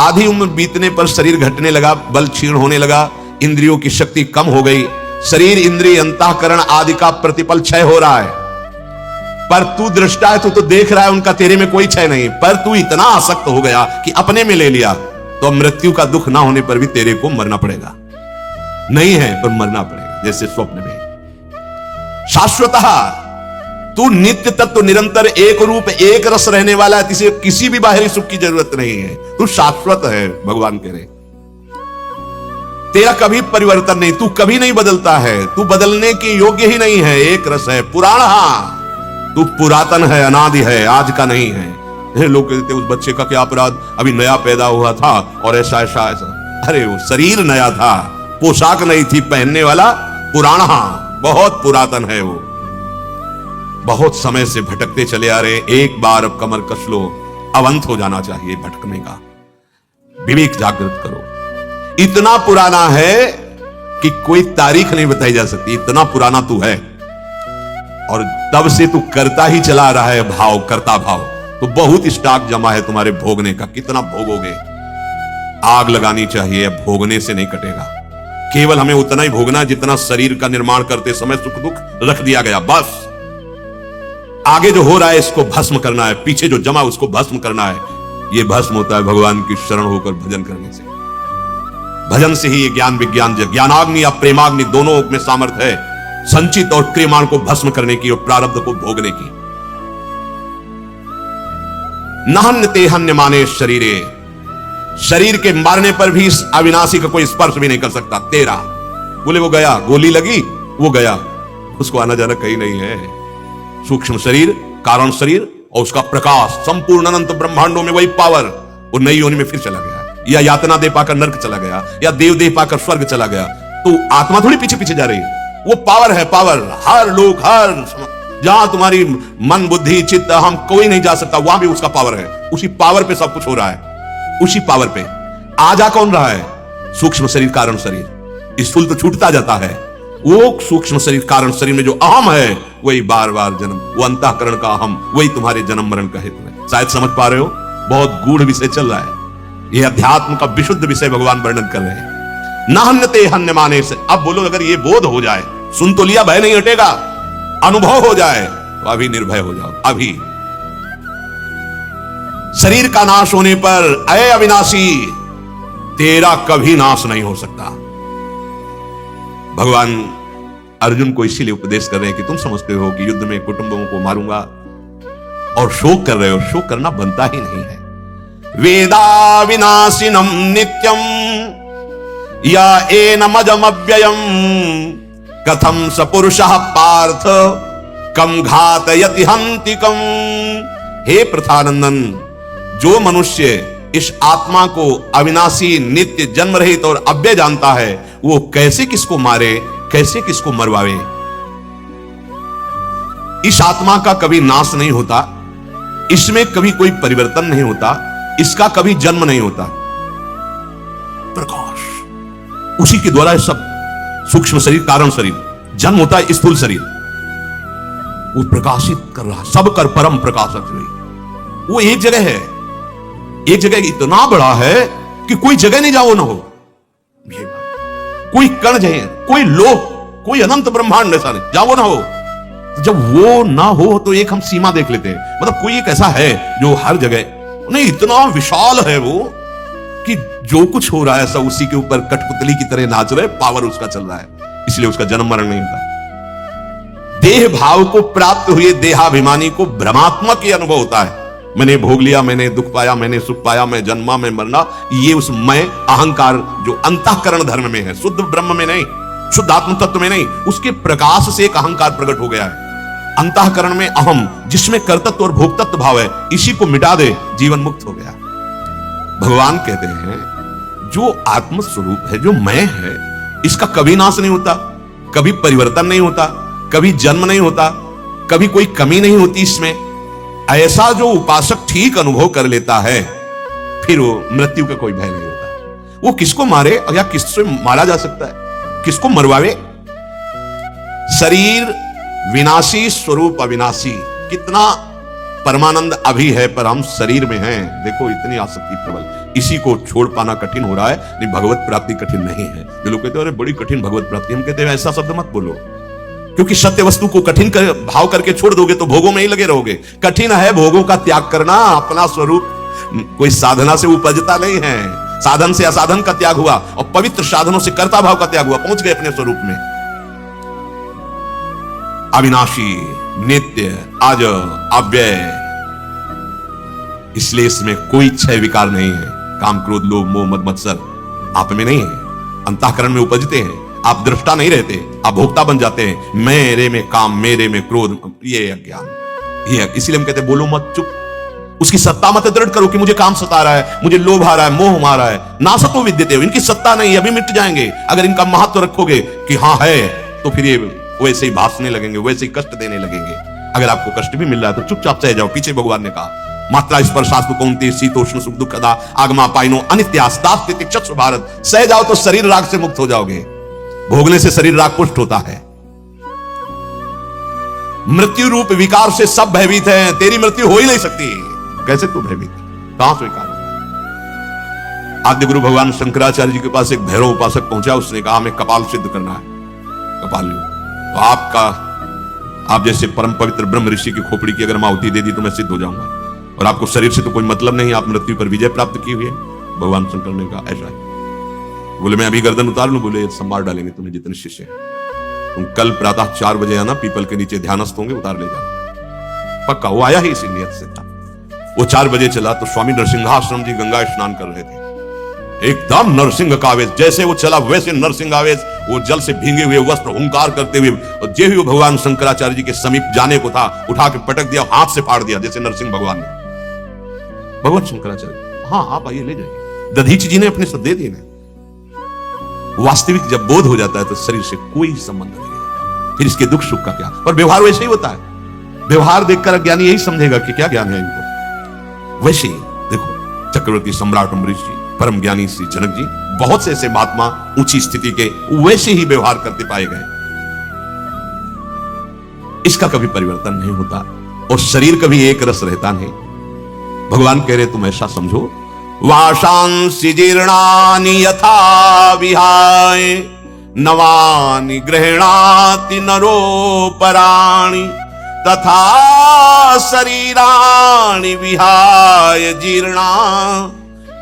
आधी उम्र बीतने पर शरीर घटने लगा, बल क्षीण होने लगा, इंद्रियों की शक्ति कम हो गई, शरीर इंद्रिय अंतःकरण आदि का प्रतिपल क्षय हो रहा है। पर तू दृष्टा है, तू तो देख रहा है उनका, तेरे में कोई क्षय नहीं। पर तू इतना आसक्त हो गया कि अपने में ले लिया, तो मृत्यु का दुख ना होने पर भी तेरे को मरना पड़ेगा। नहीं है पर मरना पड़ेगा, जैसे स्वप्न में। शाश्वतः तू नित्य तत्व, निरंतर एक रूप एक रस रहने वाला है, तुझे किसी भी बाहरी सुख की जरूरत नहीं है। तू शाश्वत है, भगवान कह रहे। तेरा कभी परिवर्तन नहीं, तू कभी नहीं बदलता है, तू बदलने के योग्य ही नहीं है। एक रस है, पुराण तू पुरातन है, अनादि है, आज का नहीं है। लोग कहते उस बच्चे का क्या अपराध, अभी नया पैदा हुआ था और ऐसा ऐसा ऐसा। अरे वो शरीर नया था, पोशाक नहीं थी पहनने वाला, पुराना, बहुत पुरातन है वो। बहुत समय से भटकते चले आ रहे, एक बार अब कमर कस लो, अब अंत हो जाना चाहिए भटकने का। विवेक जागृत करो। इतना पुराना है कि कोई तारीख नहीं बताई जा सकती, इतना पुराना तू है। और तब से तू करता ही चला रहा है, भाव करता भाव। तो बहुत स्टॉक जमा है तुम्हारे भोगने का, कितना भोगोगे। आग लगानी चाहिए, भोगने से नहीं कटेगा। केवल हमें उतना ही भोगना जितना शरीर का निर्माण करते समय सुख दुख रख दिया गया, बस। आगे जो हो रहा है इसको भस्म करना है, पीछे जो जमा उसको भस्म करना है। यह भस्म होता है भगवान की शरण होकर भजन करने से। भजन से ही ये ज्ञान विज्ञान, ज्ञानाग्नि या प्रेमाग्नि दोनों में सामर्थ्य है, संचित और क्रियमाण को भस्म करने की और प्रारब्ध को भोगने की। नहन्यते हन्यमाने शरीरे, शरीर के मारने पर भी इस अविनाशी का कोई स्पर्श भी नहीं कर सकता तेरा। बोले वो गया, गोली लगी वो गया, उसको आना जाना कहीं नहीं है। सूक्ष्म शरीर, कारण शरीर और उसका प्रकाश, संपूर्ण अनंत ब्रह्मांडों में वही पावर, वो नई योनि में फिर चला गया, या यातना दे पाकर नर्क चला गया, या देव दे पाकर स्वर्ग चला गया। तो आत्मा थोड़ी पीछे पीछे जा रही है, वो पावर है, पावर। हर लोग, हर जहां तुम्हारी मन बुद्धि चित्त हम कोई नहीं जा सकता, वहां भी उसका पावर है। उसी पावर पे सब कुछ हो रहा है, उसी पावर पे। आ कौन रहा है? सूक्ष्म शरीर, कारण शरीर। स्थूल तो छूटता जाता है, वो सूक्ष्म शरीर कारण शरीर में जो अहम है वही बार बार जन्म, वो अंतःकरण का अहम, वही तुम्हारे जन्म मरण का हेतु है। शायद समझ पा रहे हो, बहुत गूढ़ विषय चल रहा है। यह अध्यात्म का विशुद्ध विषय भगवान वर्णन कर रहे हैं। न हन्यते हन्यमाने से। अब बोलो, अगर ये बोध हो जाए, सुन तो लिया, भय नहीं हटेगा, अनुभव हो जाए तो अभी निर्भय हो जाओ। अभी शरीर का नाश होने पर अय अविनाशी, तेरा कभी नाश नहीं हो सकता। भगवान अर्जुन को इसीलिए उपदेश कर रहे हैं कि तुम समझते हो कि युद्ध में कुटुंबों को मारूंगा और शोक कर रहे हो, शोक करना बनता ही नहीं है। वेदा विनाशिनम नित्यम या एनमजम अव्ययम कथम सपुरुषः पार्थ कम घातयति हन्तिकम। हे प्रथानंदन, जो मनुष्य इस आत्मा को अविनाशी, नित्य, जन्म रहित और अव्यय जानता है, वो कैसे किसको मारे, कैसे किसको मरवावे। इस आत्मा का कभी नाश नहीं होता, इसमें कभी कोई परिवर्तन नहीं होता, इसका कभी जन्म नहीं होता। प्रकाश, उसी के द्वारा सब सूक्ष्म शरीर, कारण शरीर, जन्म होता है स्थूल शरीर, वो प्रकाशित कर रहा, सब कर परम प्रकाशक। वो एक जगह है, एक जगह इतना बड़ा है कि कोई जगह नहीं जाओ ना हो, कोई कण जाए, कोई लोक, कोई अनंत ब्रह्मांड ऐसा नहीं जाओ ना हो। तो जब वो ना हो तो एक हम सीमा देख लेते हैं, मतलब कोई एक ऐसा है जो हर जगह नहीं, इतना विशाल है वो कि जो कुछ हो रहा है सब उसी के ऊपर कठपुतली की तरह नाच रहे, पावर उसका चल रहा है, इसलिए उसका जन्म मरण नहीं होता। देह भाव को प्राप्त हुए देहाभिमानी को भ्रमात्मक ही अनुभव होता है। मैंने भोग लिया, मैंने दुख पाया, मैंने सुख पाया, मैं जन्मा, मैं मरना, ये उस मैं अहंकार जो अंतःकरण धर्म में है, शुद्ध ब्रह्म में नहीं, शुद्ध आत्म तत्व में नहीं, उसके प्रकाश से एक अहंकार प्रकट हो गया है। अंतःकरण में अहम, जिसमें कर्तत्व और भोक्तत्व भाव है, इसी को मिटा दे, जीवन मुक्त हो गया। भगवान कहते हैं जो आत्म स्वरूप है, जो मैं है, इसका कभी नाश नहीं होता, कभी परिवर्तन नहीं होता, कभी जन्म नहीं होता, कभी कोई कमी नहीं होती इसमें। ऐसा जो उपासक ठीक अनुभव कर लेता है, फिर वो मृत्यु का कोई भय नहीं होता। वो किसको मारे या किससे मारा जा सकता है, किसको मरवावे। शरीर विनाशी, स्वरूप अविनाशी। कितना परमानंद अभी है पर हम शरीर में हैं। देखो इतनी आसक्ति प्रबल, इसी को छोड़ पाना कठिन हो रहा है। नहीं, भगवत प्राप्ति कठिन नहीं है। जो लोग कहते हैं अरे बड़ी कठिन भगवत प्राप्ति, हम कहते हैं ऐसा शब्द मत बोलो, क्योंकि सत्य वस्तु को कठिन कर भाव करके छोड़ दोगे तो भोगों में ही लगे रहोगे। कठिन है भोगों का त्याग करना। अपना स्वरूप कोई साधना से उपजता नहीं है, साधन से असाधन का त्याग हुआ और पवित्र साधनों से कर्ता भाव का त्याग हुआ, पहुंच गए अपने स्वरूप में। अविनाशी, नित्य, अज, अव्यय, इसलिए इसमें कोई क्षय विकार नहीं है। काम, क्रोध, लोभ, मोह, मद, मत्सर आप में नहीं है, अंतःकरण में उपजते हैं। आप दृष्टा नहीं रहते, आप भोक्ता बन जाते हैं। मेरे में काम, मेरे में क्रोध, ये अज्ञान। ये इसीलिए हम कहते हैं बोलो मत, चुप। उसकी सत्ता मत दृढ़ करो कि मुझे काम सता रहा है, मुझे लोभ आ रहा है, मोह आ रहा है। नासतो विद्यते, इनकी सत्ता नहीं, अभी मिट जाएंगे। अगर इनका महत्व रखोगे कि हाँ है, तो फिर ये वैसे ही भासने लगेंगे, वैसे ही कष्ट देने लगेंगे। अगर आपको कष्ट भी मिल रहा है तो चुपचाप सह जाओ। पीछे भगवान ने कहा मात्रा स्पर्शास्तु कौन्तेय शीतोष्ण सुख दुखदा आगमा पाइनो अनित्यास्तास्ति तितिक्षस्व भारत। सह जाओ तो शरीर राग से मुक्त हो जाओगे। भोगने से शरीर राग पुष्ट होता है। मृत्यु रूप विकार से सब भयभीत हैं, तेरी मृत्यु हो ही नहीं सकती। कैसे तू भयभीत, कहां से विकार होगा? आद्य गुरु भगवान शंकराचार्य जी के पास एक भैरव उपासक पहुंचा। उसने कहा हमें कपाल सिद्ध करना है, कपाल लो। तो आप जैसे परम पवित्र ब्रह्म ऋषि की खोपड़ी की अगर माहुति दे दी तो मैं सिद्ध हो जाऊंगा, और आपको शरीर से तो कोई मतलब नहीं, आप मृत्यु पर विजय प्राप्त की हुई है। भगवान शंकर ने कहा ऐसा है। बोले मैं अभी गर्दन उतार लूं? बोले संभाल डालेंगे तुम्हें जितने शिष्य हैं। तुम कल प्रातः 4 बजे आना, पीपल के नीचे ध्यानस्थ होंगे, उतार ले जाना। पक्का वो आया ही इसी नियत से था। वो 4 बजे चला तो स्वामी नरसिंहाश्रम जी गंगा स्नान कर रहे थे। एकदम नरसिंह का आवेश, जैसे वो चला वैसे नरसिंह आवेश। वो जल से भींगे हुए वस्त्र हुंकार करते हुए, और जे भी भगवान शंकराचार्य जी के समीप जाने को था, उठा के पटक दिया, हाथ से फाड़ दिया, जैसे नरसिंह भगवान ने। भगवान शंकराचार्य हाँ आप आइए ले जाइए। दधीच जी ने अपने सब दे दिए। वास्तविक जब बोध हो जाता है तो शरीर से कोई संबंध नहीं रहता। फिर इसके दुख सुख का क्या? और व्यवहार वैसे ही होता है। व्यवहार देखकर ज्ञानी यही समझेगा कि क्या ज्ञान है इनको। वैसे ही देखो चक्रवर्ती सम्राट अम्बरीश जी, परम ज्ञानी श्री जनक जी, बहुत से ऐसे महात्मा ऊंची स्थिति के वैसे ही व्यवहार करते पाए गए। इसका कभी परिवर्तन नहीं होता, और शरीर कभी एक रस रहता नहीं। भगवान कह रहे तुम ऐसा समझो, वाशांसि जीर्णानि यथा विहाय नवानि गृह्णाति नरोपराणि तथा शरीराणि विहाय जीर्णा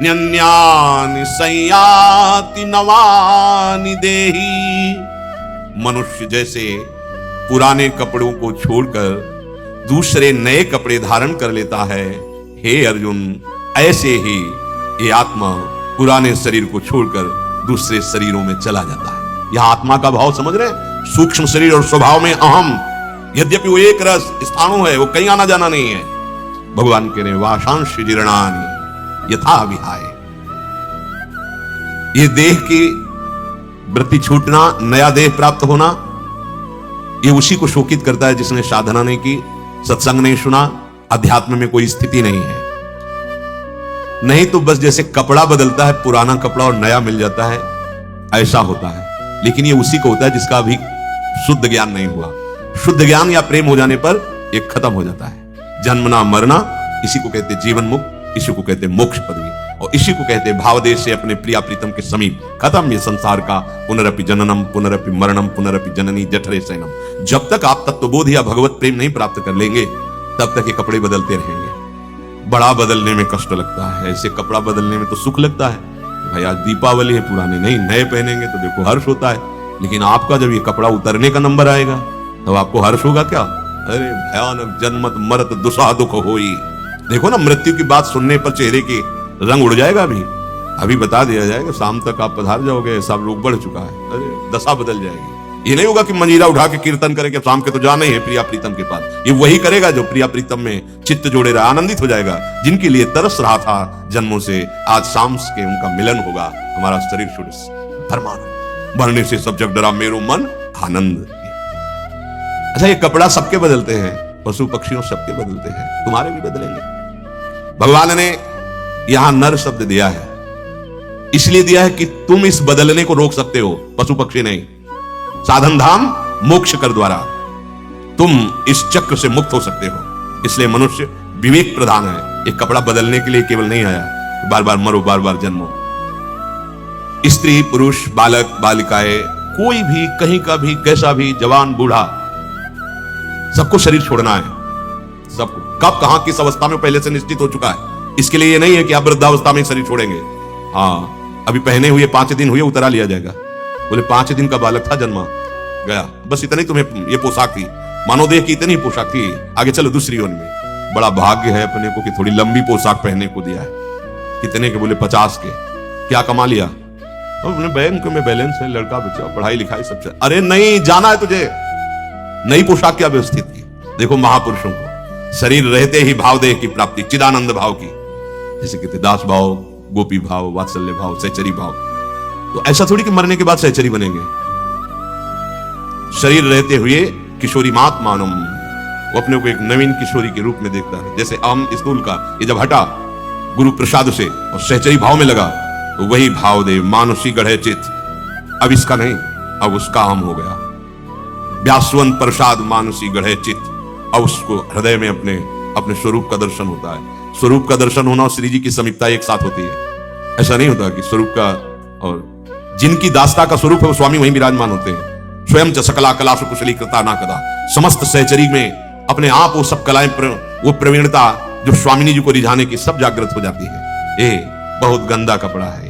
न्यन्यानि संयाति नवानि देहि। मनुष्य जैसे पुराने कपड़ों को छोड़कर दूसरे नए कपड़े धारण कर लेता है, हे अर्जुन, ऐसे ही ये आत्मा पुराने शरीर को छोड़कर दूसरे शरीरों में चला जाता है। यह आत्मा का भाव समझ रहे हैं? सूक्ष्म शरीर और स्वभाव में अहम, यद्यपि वो एक रस स्थानों है, वो कहीं आना जाना नहीं है। भगवान कह रहे वाशांश जीर्णानि यथा विहाय। ये देह की वृत्ति छूटना, नया देह प्राप्त होना, ये उसी को शोकित करता है जिसने साधना नहीं की, सत्संग नहीं सुना, अध्यात्म में कोई स्थिति नहीं है। नहीं तो बस जैसे कपड़ा बदलता है, पुराना कपड़ा और नया मिल जाता है, ऐसा होता है। लेकिन ये उसी को होता है जिसका अभी शुद्ध ज्ञान नहीं हुआ। शुद्ध ज्ञान या प्रेम हो जाने पर ये खत्म हो जाता है। जन्मना मरना, इसी को कहते जीवन मुक्त, इसी को कहते मोक्ष पदवी, और इसी को कहते भावदेश से अपने प्रिया प्रीतम के समीप। खत्म ये संसार का पुनरपि जननम पुनरपि मरणम पुनरपि जननी जठरे शयनम। जब तक आप तत्वबोध या भगवत प्रेम नहीं प्राप्त कर लेंगे, तब तक ये कपड़े बदलते रहेंगे। बड़ा बदलने में कष्ट लगता है, ऐसे कपड़ा बदलने में तो सुख लगता है। भाई आज दीपावली है, पुराने नहीं नए पहनेंगे तो देखो हर्ष होता है। लेकिन आपका जब ये कपड़ा उतरने का नंबर आएगा तब आपको हर्ष होगा क्या? अरे भयानक जन्मत मरत दुसह दुख होई। देखो ना, मृत्यु की बात सुनने पर चेहरे की रंग उड़ जाएगा। अभी बता दिया जाएगा, शाम तक आप पधार जाओगे, सब लोग बढ़ चुका है। अरे दशा बदल जाएगी। ये नहीं होगा कि मंजीरा उठा के कीर्तन करेंगे, शाम के तो जाना ही है प्रिया प्रीतम के पास। ये वही करेगा जो प्रिया प्रीतम में चित्त जोड़े रहा, आनंदित हो जाएगा। जिनके लिए तरस रहा था जन्मों से, आज शाम के उनका मिलन होगा। हमारा शरीर छूट धर्मानंद, मरने से सब जग डरा मेरो मन आनंद। अच्छा, ये कपड़ा सबके बदलते हैं, पशु पक्षियों सबके बदलते हैं, तुम्हारे भी बदलेंगे। भगवान ने यहां नर शब्द दिया है, इसलिए दिया है कि तुम इस बदलने को रोक सकते हो, पशु पक्षी नहीं। साधन धाम मोक्ष कर द्वारा तुम इस चक्र से मुक्त हो सकते हो। इसलिए मनुष्य विवेक प्रधान है। एक कपड़ा बदलने के लिए केवल नहीं आया, बार बार मरो, बार बार जन्मो। स्त्री पुरुष बालक बालिकाएं, कोई भी कहीं का भी कैसा भी, जवान बूढ़ा, सबको शरीर छोड़ना है। सबको कब कहां किस अवस्था में पहले से निश्चित हो चुका है। इसके लिए ये नहीं है कि आप वृद्धावस्था में शरीर छोड़ेंगे। हाँ, अभी पहने हुए 5 दिन हुए उतरा लिया जाएगा। बोले 5 दिन का बालक था, जन्मा गया, बस इतनी तुम्हें ये पोशाक थी, मानव देह की इतनी पोशाक थी, आगे चलो दूसरी ओर में। बड़ा भाग्य है अपने को कि थोड़ी लंबी पोशाक पहनने को दिया है। कितने के? बोले 50 के। क्या कमा लिया? बैंक में बैलेंस है, लड़का बच्चा, पढ़ाई लिखाई सब चल। अरे नहीं, जाना है तुझे, नई पोशाक क्या व्यवस्थित की। देखो महापुरुषों को, शरीर रहते ही भाव देह की प्राप्ति, चिदानंद भाव की, जैसे कहते दास भाव, गोपी भाव, वात्सल्य भाव, सहचरी भाव। तो ऐसा थोड़ी कि मरने के बाद सहचरी बनेंगे। शरीर रहते हुए किशोरी मात मानम, वो अपने को एक नवीन किशोरी के रूप में देखता है। जैसे अहम स्थूल का ये जब हटा गुरु प्रसाद से और सहचरी भाव में लगा, तो वही भाव दे मानुषी गढ़े चित, अब इसका नहीं, अब उसका अहम हो गया। व्यासवंत प्रसाद मानुषी गढ़े चित, अब उसको हृदय में अपने अपने स्वरूप का दर्शन होता है। स्वरूप का दर्शन होना और श्री जी की समीपता एक साथ होती है। ऐसा नहीं होता कि स्वरूप का और जिनकी दास्ता का स्वरूप है वो स्वामी वहीं विराजमान होते हैं। स्वयं च सकला कला कुशली कृता ना कदा, समस्त सहचरी में अपने आप वो सब कलाएं वो प्रवीणता जो स्वामिनी जी को रिझाने की सब जागृत हो जाती है। ये बहुत गंदा कपड़ा है,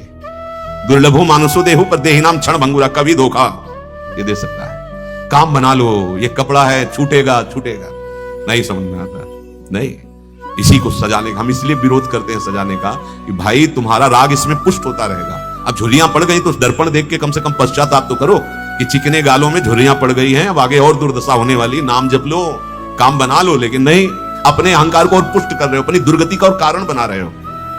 दुर्लभो मानसो देहो पर देही नाम क्षण भंगुरा, कभी धोखा ये दे सकता है। काम बना लो, ये कपड़ा है, छूटेगा छूटेगा, नहीं समझ में आता। नहीं, इसी को सजाने का हम इसलिए विरोध करते हैं सजाने का कि भाई तुम्हारा राग इसमें पुष्ट होता रहेगा। अब झुर्रियां पड़ गई तो दर्पण देख के कम से कम पश्चाताप तो करो कि चिकने गालों में झुर्रियां पड़ गई हैं, अब आगे और दुर्दशा होने वाली, नाम जप लो, काम बना लो, लेकिन नहीं, अपने अहंकार को और पुष्ट कर रहे हो, अपनी दुर्गति का और कारण बना रहे हो।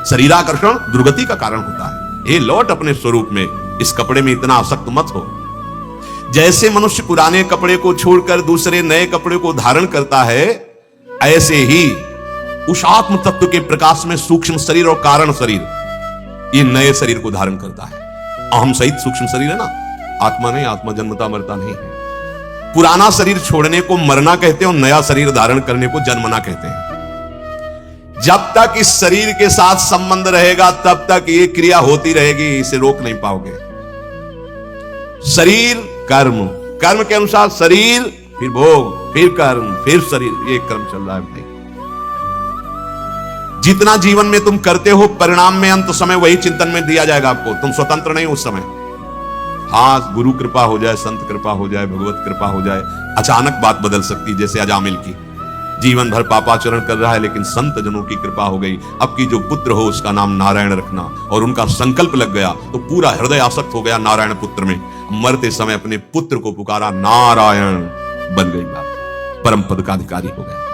शरीराकर्षण दुर्गति का कारण होता है। ये लौट अपने स्वरूप में, इस कपड़े में इतना आसक्त मत हो। जैसे मनुष्य पुराने कपड़े को छोड़कर दूसरे नए कपड़े को धारण करता है, ऐसे ही उस आत्म तत्व के प्रकाश में सूक्ष्म शरीर और कारण शरीर ये नए शरीर को धारण करता है। अहम सहित सूक्ष्म शरीर है ना, आत्मा नहीं, आत्मा जन्मता मरता नहीं है। पुराना शरीर छोड़ने को मरना कहते हैं और नया शरीर धारण करने को जन्मना कहते हैं। जब तक इस शरीर के साथ संबंध रहेगा तब तक ये क्रिया होती रहेगी, इसे रोक नहीं पाओगे। शरीर कर्म, कर्म के अनुसार शरीर, फिर भोग, फिर कर्म, फिर शरीर, ये क्रम चल रहा है भाई। जितना जीवन में तुम करते हो परिणाम में अंत समय वही चिंतन में दिया जाएगा आपको। तुम स्वतंत्र नहीं उस समय। हाँ, गुरु कृपा हो जाए, संत कृपा हो जाए, भगवत कृपा हो जाए, अचानक बात बदल सकती, जैसे अजामिल की। जीवन भर पापाचरण कर रहा है लेकिन संत जनों की कृपा हो गई, अब की जो पुत्र हो उसका नाम नारायण रखना, और उनका संकल्प लग गया तो पूरा हृदय आसक्त हो गया नारायण पुत्र में। मरते समय अपने पुत्र को पुकारा, नारायण बन गई बात, परम पद का अधिकारी हो गया।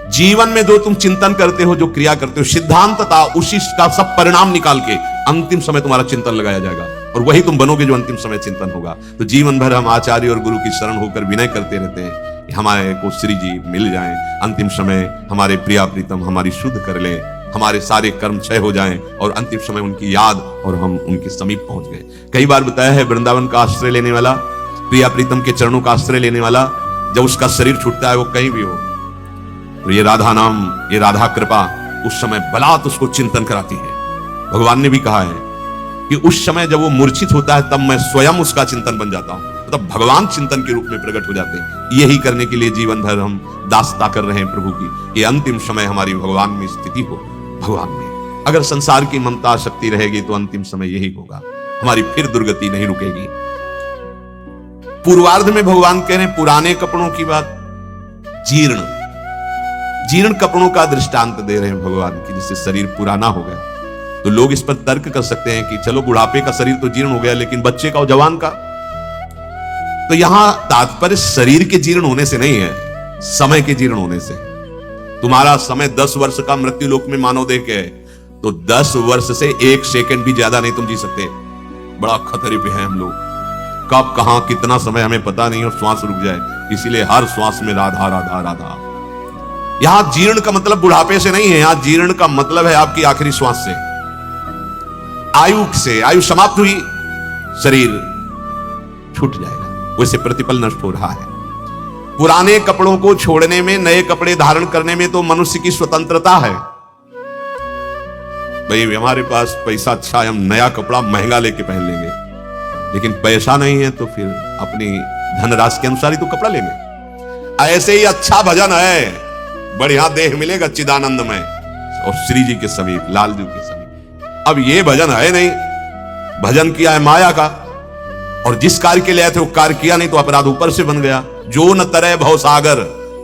जीवन में जो तुम चिंतन करते हो, जो क्रिया करते हो, सिद्धांतता उसी का सब परिणाम निकाल के अंतिम समय तुम्हारा चिंतन लगाया जाएगा और वही तुम बनोगे जो अंतिम समय चिंतन होगा। तो जीवन भर हम आचार्य और गुरु की शरण होकर विनय करते रहते हैं कि हमारे को श्री जी मिल जाएं, अंतिम समय हमारे प्रिया प्रीतम हमारी शुद्ध कर ले, हमारे सारे कर्म क्षय हो जाएं और अंतिम समय उनकी याद और हम उनके समीप पहुंच गए। कई बार बताया है, वृंदावन का आश्रय लेने वाला, प्रिया प्रीतम के चरणों का आश्रय लेने वाला, जब उसका शरीर छूटता है वो कहीं भी हो, तो ये राधा नाम, ये राधा कृपा उस समय बलात् उसको चिंतन कराती है। भगवान ने भी कहा है कि उस समय जब वो मूर्छित होता है तब मैं स्वयं उसका चिंतन बन जाता हूं, मतलब भगवान चिंतन के रूप में प्रकट हो जाते हैं। यही करने के लिए जीवन भर हम दासता कर रहे हैं प्रभु की, ये अंतिम समय हमारी भगवान में स्थिति हो, भगवान में। अगर संसार की ममता शक्ति रहेगी तो अंतिम समय यही होगा, हमारी फिर दुर्गति नहीं रुकेगी। पूर्वार्ध में भगवान कह रहे हैं पुराने कपड़ों की बात, जीर्ण कपड़ों का दृष्टांत दे रहे हैं भगवान की, जिससे शरीर पुराना हो गया। तो लोग इस पर तर्क कर सकते हैं कि चलो बुढ़ापे का शरीर तो जीर्ण हो गया, लेकिन बच्चे का और जवान का, तो यहां तात्पर्य शरीर के जीर्ण होने से नहीं है, समय के जीर्ण होने से। तुम्हारा समय 10 वर्ष का मृत्यु लोक में मानव देह के है, तो 10 वर्ष से 1 सेकंड भी ज्यादा नहीं तुम जी सकते। बड़ा खतरे पे हैं हम लोग, कब कहां कितना समय हमें पता नहीं और श्वास रुक जाए, इसीलिए हर श्वास में राधा राधा राधा। यहां जीर्ण का मतलब बुढ़ापे से नहीं है, यहां जीर्ण का मतलब है आपकी आखिरी श्वास से, आयु से। आयु समाप्त हुई, शरीर छूट जाएगा, वैसे प्रतिपल नष्ट हो रहा है। पुराने कपड़ों को छोड़ने में, नए कपड़े धारण करने में तो मनुष्य की स्वतंत्रता है। भाई हमारे पास पैसा अच्छा है, हम नया कपड़ा महंगा लेके पहन लेंगे, लेकिन पैसा नहीं है तो फिर अपनी धनराशि के अनुसार ही तो कपड़ा लेंगे। ऐसे ही अच्छा भजन है, बढ़िया देह मिलेगा चिदानंद में और श्री जी के समीप, लाल जी के समीप। अब ये भजन है नहीं, भजन किया है माया का, और जिस कार्य के लिए आए थे वो कार्य किया नहीं तो अपराध ऊपर से बन गया। जो न तरह भव सागर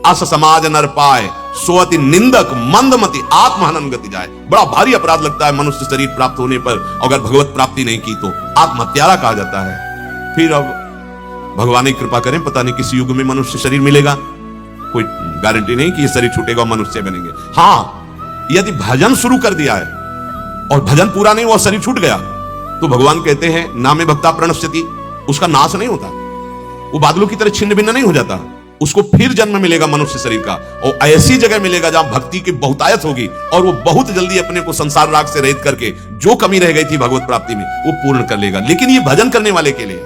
अस समाज नर पाए, सोअति निंदक मंदमति आत्महनन गति जाए। बड़ा भारी अपराध लगता है मनुष्य शरीर प्राप्त होने पर, अगर भगवत प्राप्ति नहीं की तो आत्महत्यारा कहा जाता है। फिर अब भगवान की कृपा करें, पता नहीं किस युग में मनुष्य शरीर मिलेगा, कोई गारंटी नहीं कि ये शरीर छूटेगा और मनुष्य बनेंगे। हाँ, यदि भजन शुरू कर दिया है और भजन पूरा नहीं हुआ, शरीर छूट गया, तो भगवान कहते हैं नामे भक्ता प्रणश्यति, उसका नाश नहीं होता, वो बादलों की तरह छिन्न भिन्न नहीं हो जाता, उसको फिर जन्म मिलेगा मनुष्य शरीर का, और ऐसी जगह मिलेगा जहां भक्ति की बहुतायत होगी और वो बहुत जल्दी अपने को संसार राग से रहित करके जो कमी रह गई थी भगवत प्राप्ति में वो पूर्ण कर लेगा। लेकिन ये भजन करने वाले के लिए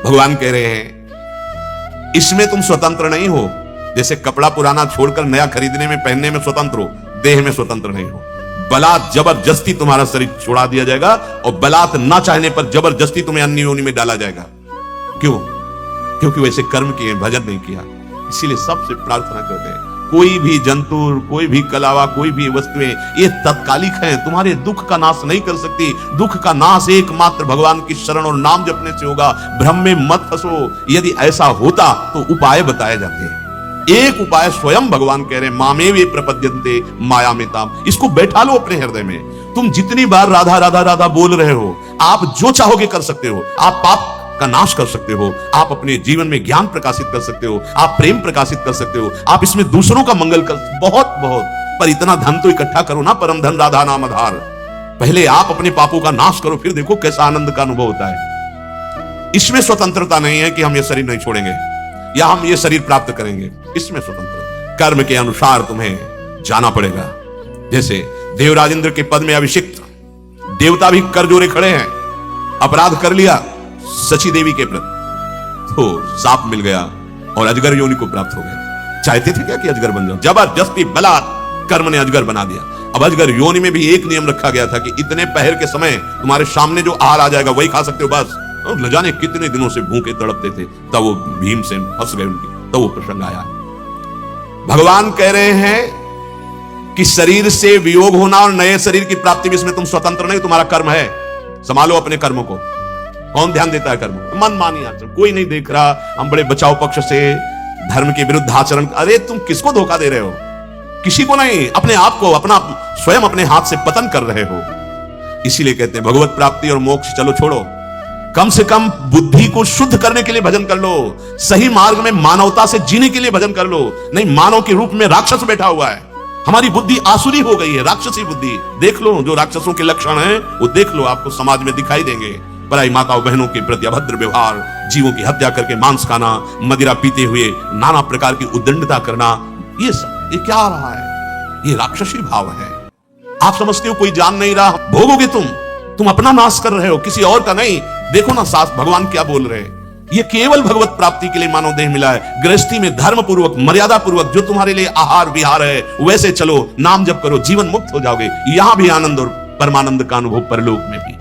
भगवान कह रहे हैं इसमें तुम स्वतंत्र नहीं हो। जैसे कपड़ा पुराना छोड़कर नया खरीदने में पहनने में स्वतंत्र हो, देह में स्वतंत्र नहीं हो। बलात् जबरदस्ती तुम्हारा शरीर छुड़ा दिया जाएगा और बलात् ना चाहने पर जबरदस्ती तुम्हें अन्य योनि में डाला जाएगा। क्यों? क्योंकि वैसे कर्म किए, भजन नहीं किया। इसीलिए सबसे प्रार्थना करते हैं कोई भी जंतु, कोई भी कलावा, कोई भी वस्तुएं ये तत्कालिक हैं, तुम्हारे दुख का नाश नहीं कर सकती। दुख का नाश एकमात्र भगवान की शरण और नाम जपने से होगा। भ्रम में मत फंसो। यदि ऐसा होता तो उपाय बताए जाते हैं। एक उपाय स्वयं भगवान कह रहे हैं मामे वे प्रपद्यन्ते माया में ताम। इसको बैठा लो अपने हृदय में। तुम जितनी बार राधा राधा राधा बोल रहे हो, आप जो चाहोगे कर सकते हो। आप पाप का नाश कर सकते हो, आप अपने जीवन में ज्ञान प्रकाशित कर सकते हो, आप प्रेम प्रकाशित कर सकते हो, आप इसमें दूसरों का मंगल कर, बहुत बहुत। पर इतना धन तो इकट्ठा करो ना, परम धन राधा नाम आधार। पहले आप अपने पापों का नाश करो, फिर देखो कैसा आनंद का अनुभव होता है। इसमें स्वतंत्रता नहीं है कि हम ये शरीर नहीं छोड़ेंगे या हम ये शरीर प्राप्त करेंगे। इसमें स्वतंत्र कर्म के अनुसार तुम्हें जाना पड़ेगा। जैसे देवराजेंद्र के पद में अभिषिक्त देवता भी कर जोड़े खड़े हैं, अपराध कर लिया सची देवी के प्रति, तो साप मिल गया और अजगर योनि को प्राप्त हो गया। चाहते थे क्या कि अजगर बन जाओ? जबरदस्ती बलात् कर्म ने अजगर बना दिया। अब अजगर योनि में भी एक नियम रखा गया था कि इतने पहर के समय तुम्हारे सामने जो आहार आ जाएगा वही खा सकते हो बस। और न जाने कितने दिनों से भूखे तड़पते थे, तब वो भीमसेन फंस गए उनकी, तब वो प्रसंग आया। भगवान कह रहे हैं कि शरीर से वियोग होना और नए शरीर की प्राप्ति में इसमें तुम स्वतंत्र नहीं, तुम्हारा कर्म है। संभालो अपने कर्मों को। कौन ध्यान देता है कर्मों को? मनमानी आचरण, कोई नहीं देख रहा। हम बड़े बचाव पक्ष से धर्म के विरुद्ध आचरण। अरे तुम किसको धोखा दे रहे हो? किसी को नहीं, अपने आप को, अपना स्वयं अपने हाथ से पतन कर रहे हो। इसीलिए कहते हैं भगवत प्राप्ति और मोक्ष चलो छोड़ो, कम से कम बुद्धि को शुद्ध करने के लिए भजन कर लो। सही मार्ग में मानवता से जीने के लिए भजन कर लो। नहीं, मानव के रूप में राक्षस बैठा हुआ है। हमारी बुद्धि आसुरी हो गई है, राक्षसी बुद्धि। देख लो जो राक्षसों के लक्षण हैं वो देख लो, आपको समाज में दिखाई देंगे। पराई माताओं बहनों के प्रति अभद्र व्यवहार, जीवों की हत्या करके मांस खाना, मदिरा पीते हुए नाना प्रकार की उद्दंडता करना, ये सब ये क्या आ रहा है? ये राक्षसी भाव है। आप समझते हो कोई जान नहीं रहा, भोगोगे तुम अपना नाश कर रहे हो, किसी और का नहीं। देखो ना सास भगवान क्या बोल रहे हैं, ये केवल भगवत प्राप्ति के लिए मानव देह मिला है। गृहस्थी में धर्म पूर्वक, मर्यादा पूर्वक जो तुम्हारे लिए आहार विहार है वैसे चलो, नाम जप करो, जीवन मुक्त हो जाओगे। यहां भी आनंद और परमानंद का अनुभव, परलोक में भी।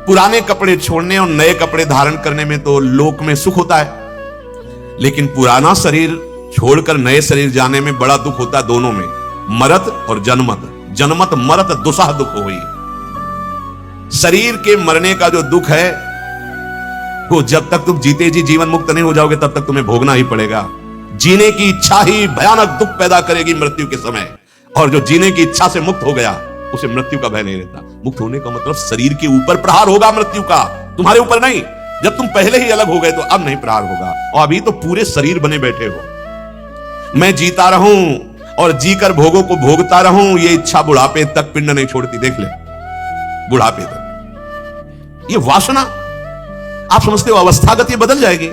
पुराने कपड़े छोड़ने और नए कपड़े धारण करने में तो लोक में सुख होता है, लेकिन पुराना शरीर छोड़कर नए शरीर जाने में बड़ा दुख होता है। दोनों में, मरत और जन्मत। जन्मत मरत दुसह दुख हुई। शरीर के मरने का जो दुख है वो जब तक तुम जीते जी जीवन मुक्त नहीं हो जाओगे तब तक तुम्हें भोगना ही पड़ेगा। जीने की इच्छा ही भयानक दुख पैदा करेगी मृत्यु के समय, और जो जीने की इच्छा से मुक्त हो गया उसे मृत्यु का भय नहीं रहता। मुक्त होने का मतलब शरीर के ऊपर प्रहार होगा मृत्यु का, तुम्हारे ऊपर नहीं। जब तुम पहले ही अलग हो गए तो अब नहीं प्रहार होगा, और अभी तो पूरे शरीर बने बैठे हो। मैं जीता रहूं और जीकर भोगों को भोगता रहूं, ये इच्छा बुढ़ापे तक पिंड नहीं छोड़ती। देख ले, बुढ़ापे तक ये वासना। आप समझते हो अवस्थागत ये बदल जाएगी?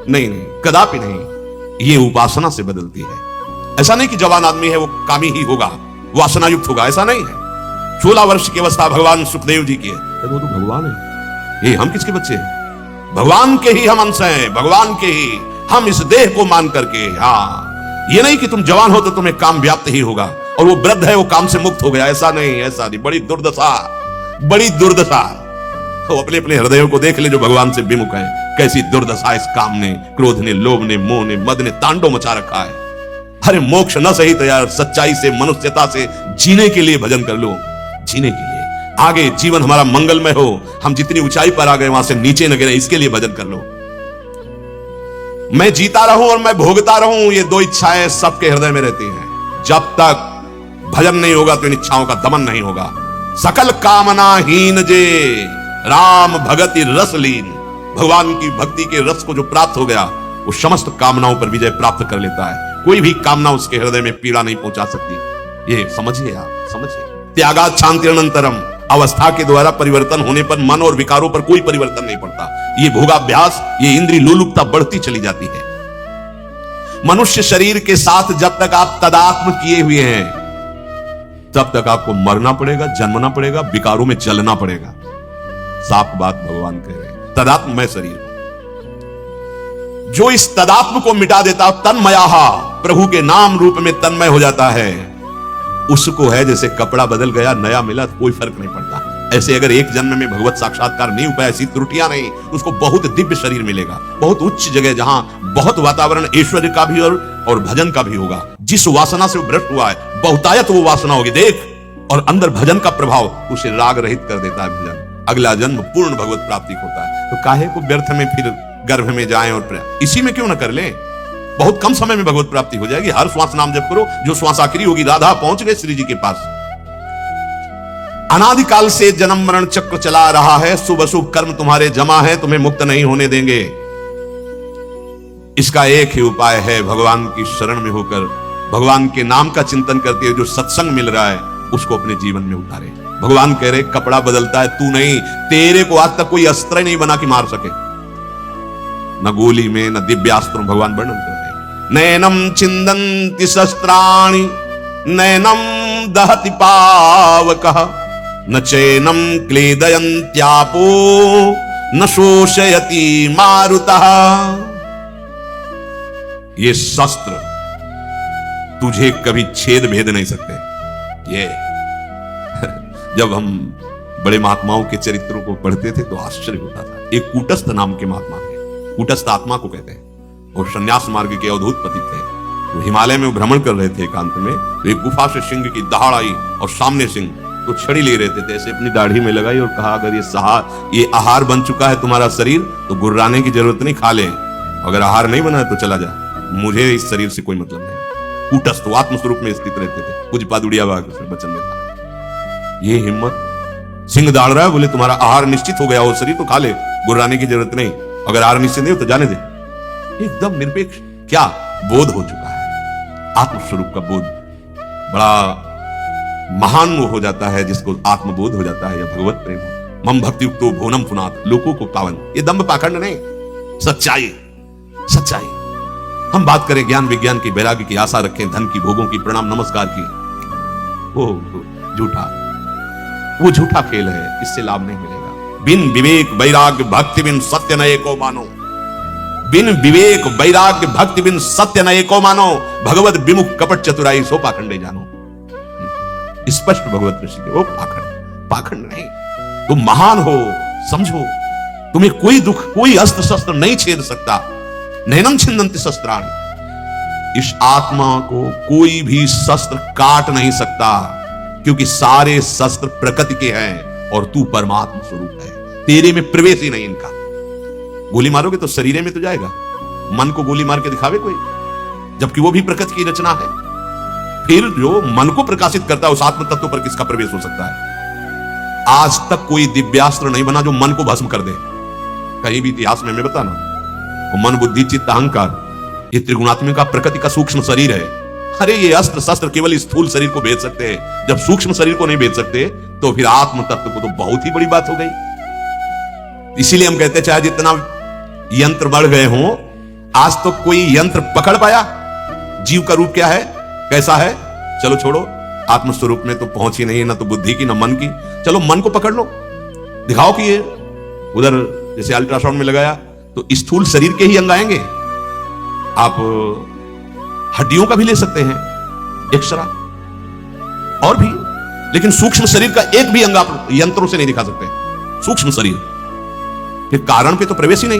नहीं नहीं, कदापि नहीं। ये उपासना से बदलती है। ऐसा नहीं कि जवान आदमी है वो कामी ही होगा, वासना युक्त होगा, ऐसा नहीं है। 16 वर्ष की अवस्था भगवान सुखदेव जी की है, तो वो तो भगवान है। ये हम किसके बच्चे हैं? भगवान के ही हम अंश हैं, भगवान के ही। हम इस देह को मान करके, हाँ, ये नहीं कि तुम जवान हो तो तुम्हें काम व्याप्त ही होगा और वो वृद्ध है वो काम से मुक्त हो गया, ऐसा नहीं, ऐसा नहीं। बड़ी दुर्दशा, बड़ी दुर्दशा। तो अपने अपने हृदयों को देख ले जो भगवान से विमुख है, कैसी दुर्दशा इस काम ने, क्रोध ने, लोभ ने, मोह ने, मद ने तांडव मचा रखा है। अरे मोक्ष न सही तो यार सच्चाई से, मनुष्यता से जीने के लिए भजन कर लो। जीने के लिए आगे जीवन हमारा मंगलमय हो, हम जितनी ऊंचाई पर आ गए वहां से नीचे न गिरे, इसके लिए भजन कर लो। मैं जीता रहूं और मैं भोगता रहूं, ये दो इच्छाएं सबके हृदय में रहती हैं। जब तक भजन नहीं होगा तो इन इच्छाओं का दमन नहीं होगा। सकल कामना हीन जे राम भगति रस लीन। भगवान की भक्ति के रस को जो प्राप्त हो गया वो समस्त कामनाओं पर विजय प्राप्त कर लेता है। कोई भी कामना उसके हृदय में पीड़ा नहीं पहुंचा सकती। ये समझिए, आप समझिए। त्यागात शांति अनंतरम, अवस्था के द्वारा परिवर्तन होने पर मन और विकारों पर कोई परिवर्तन नहीं पड़ता। ये भोगाभ्यास, ये इंद्रिय लोलुपता बढ़ती चली जाती है। मनुष्य शरीर के साथ जब तक आप तदात्म किए हुए हैं तब तक आपको मरना पड़ेगा, जन्मना पड़ेगा, विकारों में जलना पड़ेगा। साफ बात भगवान कह रहे हैं। तदात्म मैं शरीर हूं। जो इस तदात्म को मिटा देता, तन्मयाहा, प्रभु के नाम रूप में तन्मय हो जाता है, उसको है जैसे कपड़ा बदल गया, नया मिला, कोई फर्क नहीं पड़ता। ऐसे अगर एक जन्म में भगवत साक्षात्कार नहीं हो पाया, ऐसी त्रुटियां नहीं, उसको बहुत दिव्य शरीर मिलेगा, बहुत उच्च जगह, जहां बहुत वातावरण ऐश्वर्य का भी और भजन का भी होगा। जिस वासना से वो भ्रष्ट हुआ है, बहुतायत वो वासना होगी, देख, और अंदर भजन का प्रभाव उसे राग रहित कर देता है भजन। अगला जन्म पूर्ण भगवत प्राप्ति होता है। तो काहे को व्यर्थ में फिर गर्भ में जाएं और इसी में क्यों ना कर लें? बहुत कम समय में भगवत प्राप्ति हो जाएगी। हर श्वास नाम जप करो, जो श्वास आखिरी होगी राधा पहुंच गए श्री जी के पास। अनादिकाल से जन्म मरण चक्र चला रहा है, शुभ अशुभ कर्म तुम्हारे जमा है, तुम्हें मुक्त नहीं होने देंगे। इसका एक ही उपाय है, भगवान की शरण में होकर भगवान के नाम का चिंतन करते हुए जो सत्संग मिल रहा है उसको अपने जीवन में उतारे। भगवान कह रहे कपड़ा बदलता है, तू नहीं। तेरे को आज तक कोई अस्त्र नहीं बना कि मार सके, न गोली में न दिव्यास्त्र में। भगवान वर्णन करते हैं, नैनम छिंदन्ति शस्त्राणि नैनम दहति पावकः न चैनम क्लेदयन्त्यापो न शोषयति मारुतः। ये शस्त्र तुझे कभी छेद भेद नहीं सकते। ये जब हम बड़े महात्माओं के चरित्रों को पढ़ते थे तो आश्चर्य होता था। एक कूटस्थ नाम के महात्मा थे, कूटस्थ आत्मा को कहते हैं, और संन्यास मार्ग के अवधूत पति थे। तो हिमालय में भ्रमण कर रहे थे एकांत में, तो एक गुफा से सिंह की दहाड़ आई और सामने सिंह तो छड़ी ले रहे थे, ऐसे अपनी दाढ़ी में लगाई और कहा, अगर ये आहार बन चुका है तुम्हारा शरीर तो गुर्राने की जरूरत नहीं, खा ले। अगर आहार नहीं बना है तो चला जा, मुझे इस शरीर से कोई मतलब नहीं। कूटस्थ आत्मस्वरूप में स्थित रहते थे। कुछ पादुड़िया वचन में था। ये हिम्मत, सिंह दाड़ रहा है, बोले तुम्हारा आहार निश्चित हो गया हो शरीर तो खा ले, गुर्राने की जरूरत नहीं। अगर आहार निश्चित नहीं हो तो जाने दे। एकदम निरपेक्ष, क्या बोध हो चुका है, आत्मस्वरूप का बोध। बड़ा महान वो हो जाता है जिसको आत्मबोध हो जाता है, या भगवत प्रेम हो। मम भक्ति युक्तो भोनम पुनात, लोगों को पावन। ये दंभ पाखंड नहीं, सच्चाई, सच्चाई। हम बात करें ज्ञान विज्ञान की, वैराग्य की, आशा रखें धन की, भोगों की, प्रणाम नमस्कार की, वो झूठा खेल है, इससे लाभ नहीं मिलेगा। बिन विवेक वैराग्य भक्ति बिन सत्य न एको मानो। बिन विवेक वैराग्य भक्ति बिन सत्य न एको मानो, भगवत विमुख कपट चतुराई सो पाखंडे जानो। स्पष्ट भगवत ऋषि के, वो पाखंड नहीं। तुम महान हो, समझो, तुम्हें कोई दुख, कोई अस्त्र शस्त्र नहीं छेद सकता। नैनम छिंदन्ति शस्त्राणि, इस आत्मा को कोई भी शस्त्र काट नहीं सकता, क्योंकि सारे शस्त्र प्रकृति के हैं और तू परमात्मा स्वरूप है। तेरे में प्रवेश ही नहीं इनका। गोली मारोगे तो शरीर में तो जाएगा, मन को गोली मार के दिखावे कोई, जबकि वो भी प्रकृति की रचना है। फिर जो मन को प्रकाशित करता है उस आत्म तत्व पर किसका प्रवेश हो सकता है? आज तक कोई दिव्यास्त्र नहीं बना जो मन को भस्म कर दे, कहीं भी इतिहास में बताना। वो मन बुद्धि चित्त अहंकार, ये त्रिगुणात्मिका प्रकृति का सूक्ष्म शरीर है। अरे ये अस्त्र शस्त्र केवल इस स्थूल शरीर को भेद सकते हैं, जब सूक्ष्म शरीर को नहीं भेद सकते तो फिर आत्म तत्व को तो बहुत ही बड़ी बात हो गई। इसीलिए हम कहते हैं चाहे जितना यंत्र बढ़ गए हों, आज तो कोई यंत्र पकड़ पाया जीव का रूप क्या है, कैसा है? चलो छोड़ो, आत्मस्वरूप में तो पहुंच ही नहीं, ना तो बुद्धि की ना मन की। चलो मन को पकड़ लो, दिखाओ कि ये उधर जैसे अल्ट्रासाउंड में लगाया तो स्थूल शरीर के ही अंग आएंगे। आप हड्डियों का भी ले सकते हैं एक्सरा और भी, लेकिन सूक्ष्म शरीर का एक भी अंग आप यंत्रों से नहीं दिखा सकते। सूक्ष्म शरीर फिर कारण पे तो प्रवेश ही नहीं,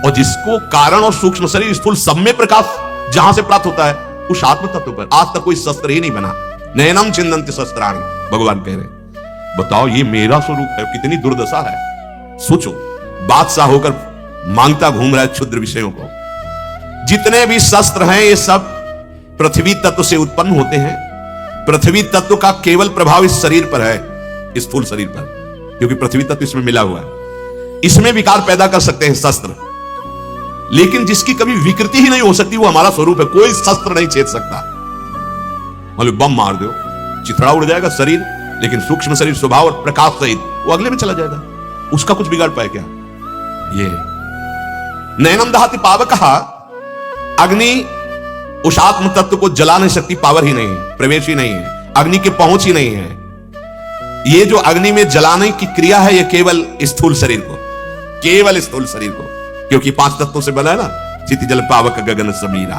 और जिसको कारण और सूक्ष्म शरीर स्थूल सब में प्रकाश जहां से प्राप्त होता है उस आत्म तत्व पर आज तक कोई शस्त्र ही नहीं बना। नैनम छिंदन्ति शस्त्राणि, भगवान कह रहे। बताओ ये मेरा स्वरूप है, कितनी दुर्दशा है। सोचो, बादशाह होकर मांगता घूम रहा है क्षुद्र विषयों को। जितने भी शस्त्र हैं ये सब पृथ्वी तत्व से उत्पन्न होते हैं। पृथ्वी तत्व का केवल प्रभाव इस शरीर पर है, स्थूल शरीर पर, क्योंकि पृथ्वी तत्व इसमें मिला हुआ है। इसमें विकार पैदा कर सकते हैं शस्त्र, लेकिन जिसकी कभी विकृति ही नहीं हो सकती वो हमारा स्वरूप है। कोई शस्त्र नहीं छेद सकता। मतलब बम मार दो, चिथड़ा उड़ जाएगा शरीर, लेकिन सूक्ष्म शरीर स्वभाव और प्रकाश सहित वो अगले में चला जाएगा। उसका कुछ बिगाड़ पाए क्या? ये नैनम दहति पावकः, अग्नि उस आत्म तत्व को जला नहीं सकती, पावर ही नहीं है, प्रवेश ही नहीं है, अग्नि की पहुंच ही नहीं है। ये जो अग्नि में जलाने की क्रिया है ये केवल स्थूल शरीर को, केवल स्थूल शरीर को, क्योंकि 5 तत्वों से बना है ना, चिति जल पावक गगन समीरा।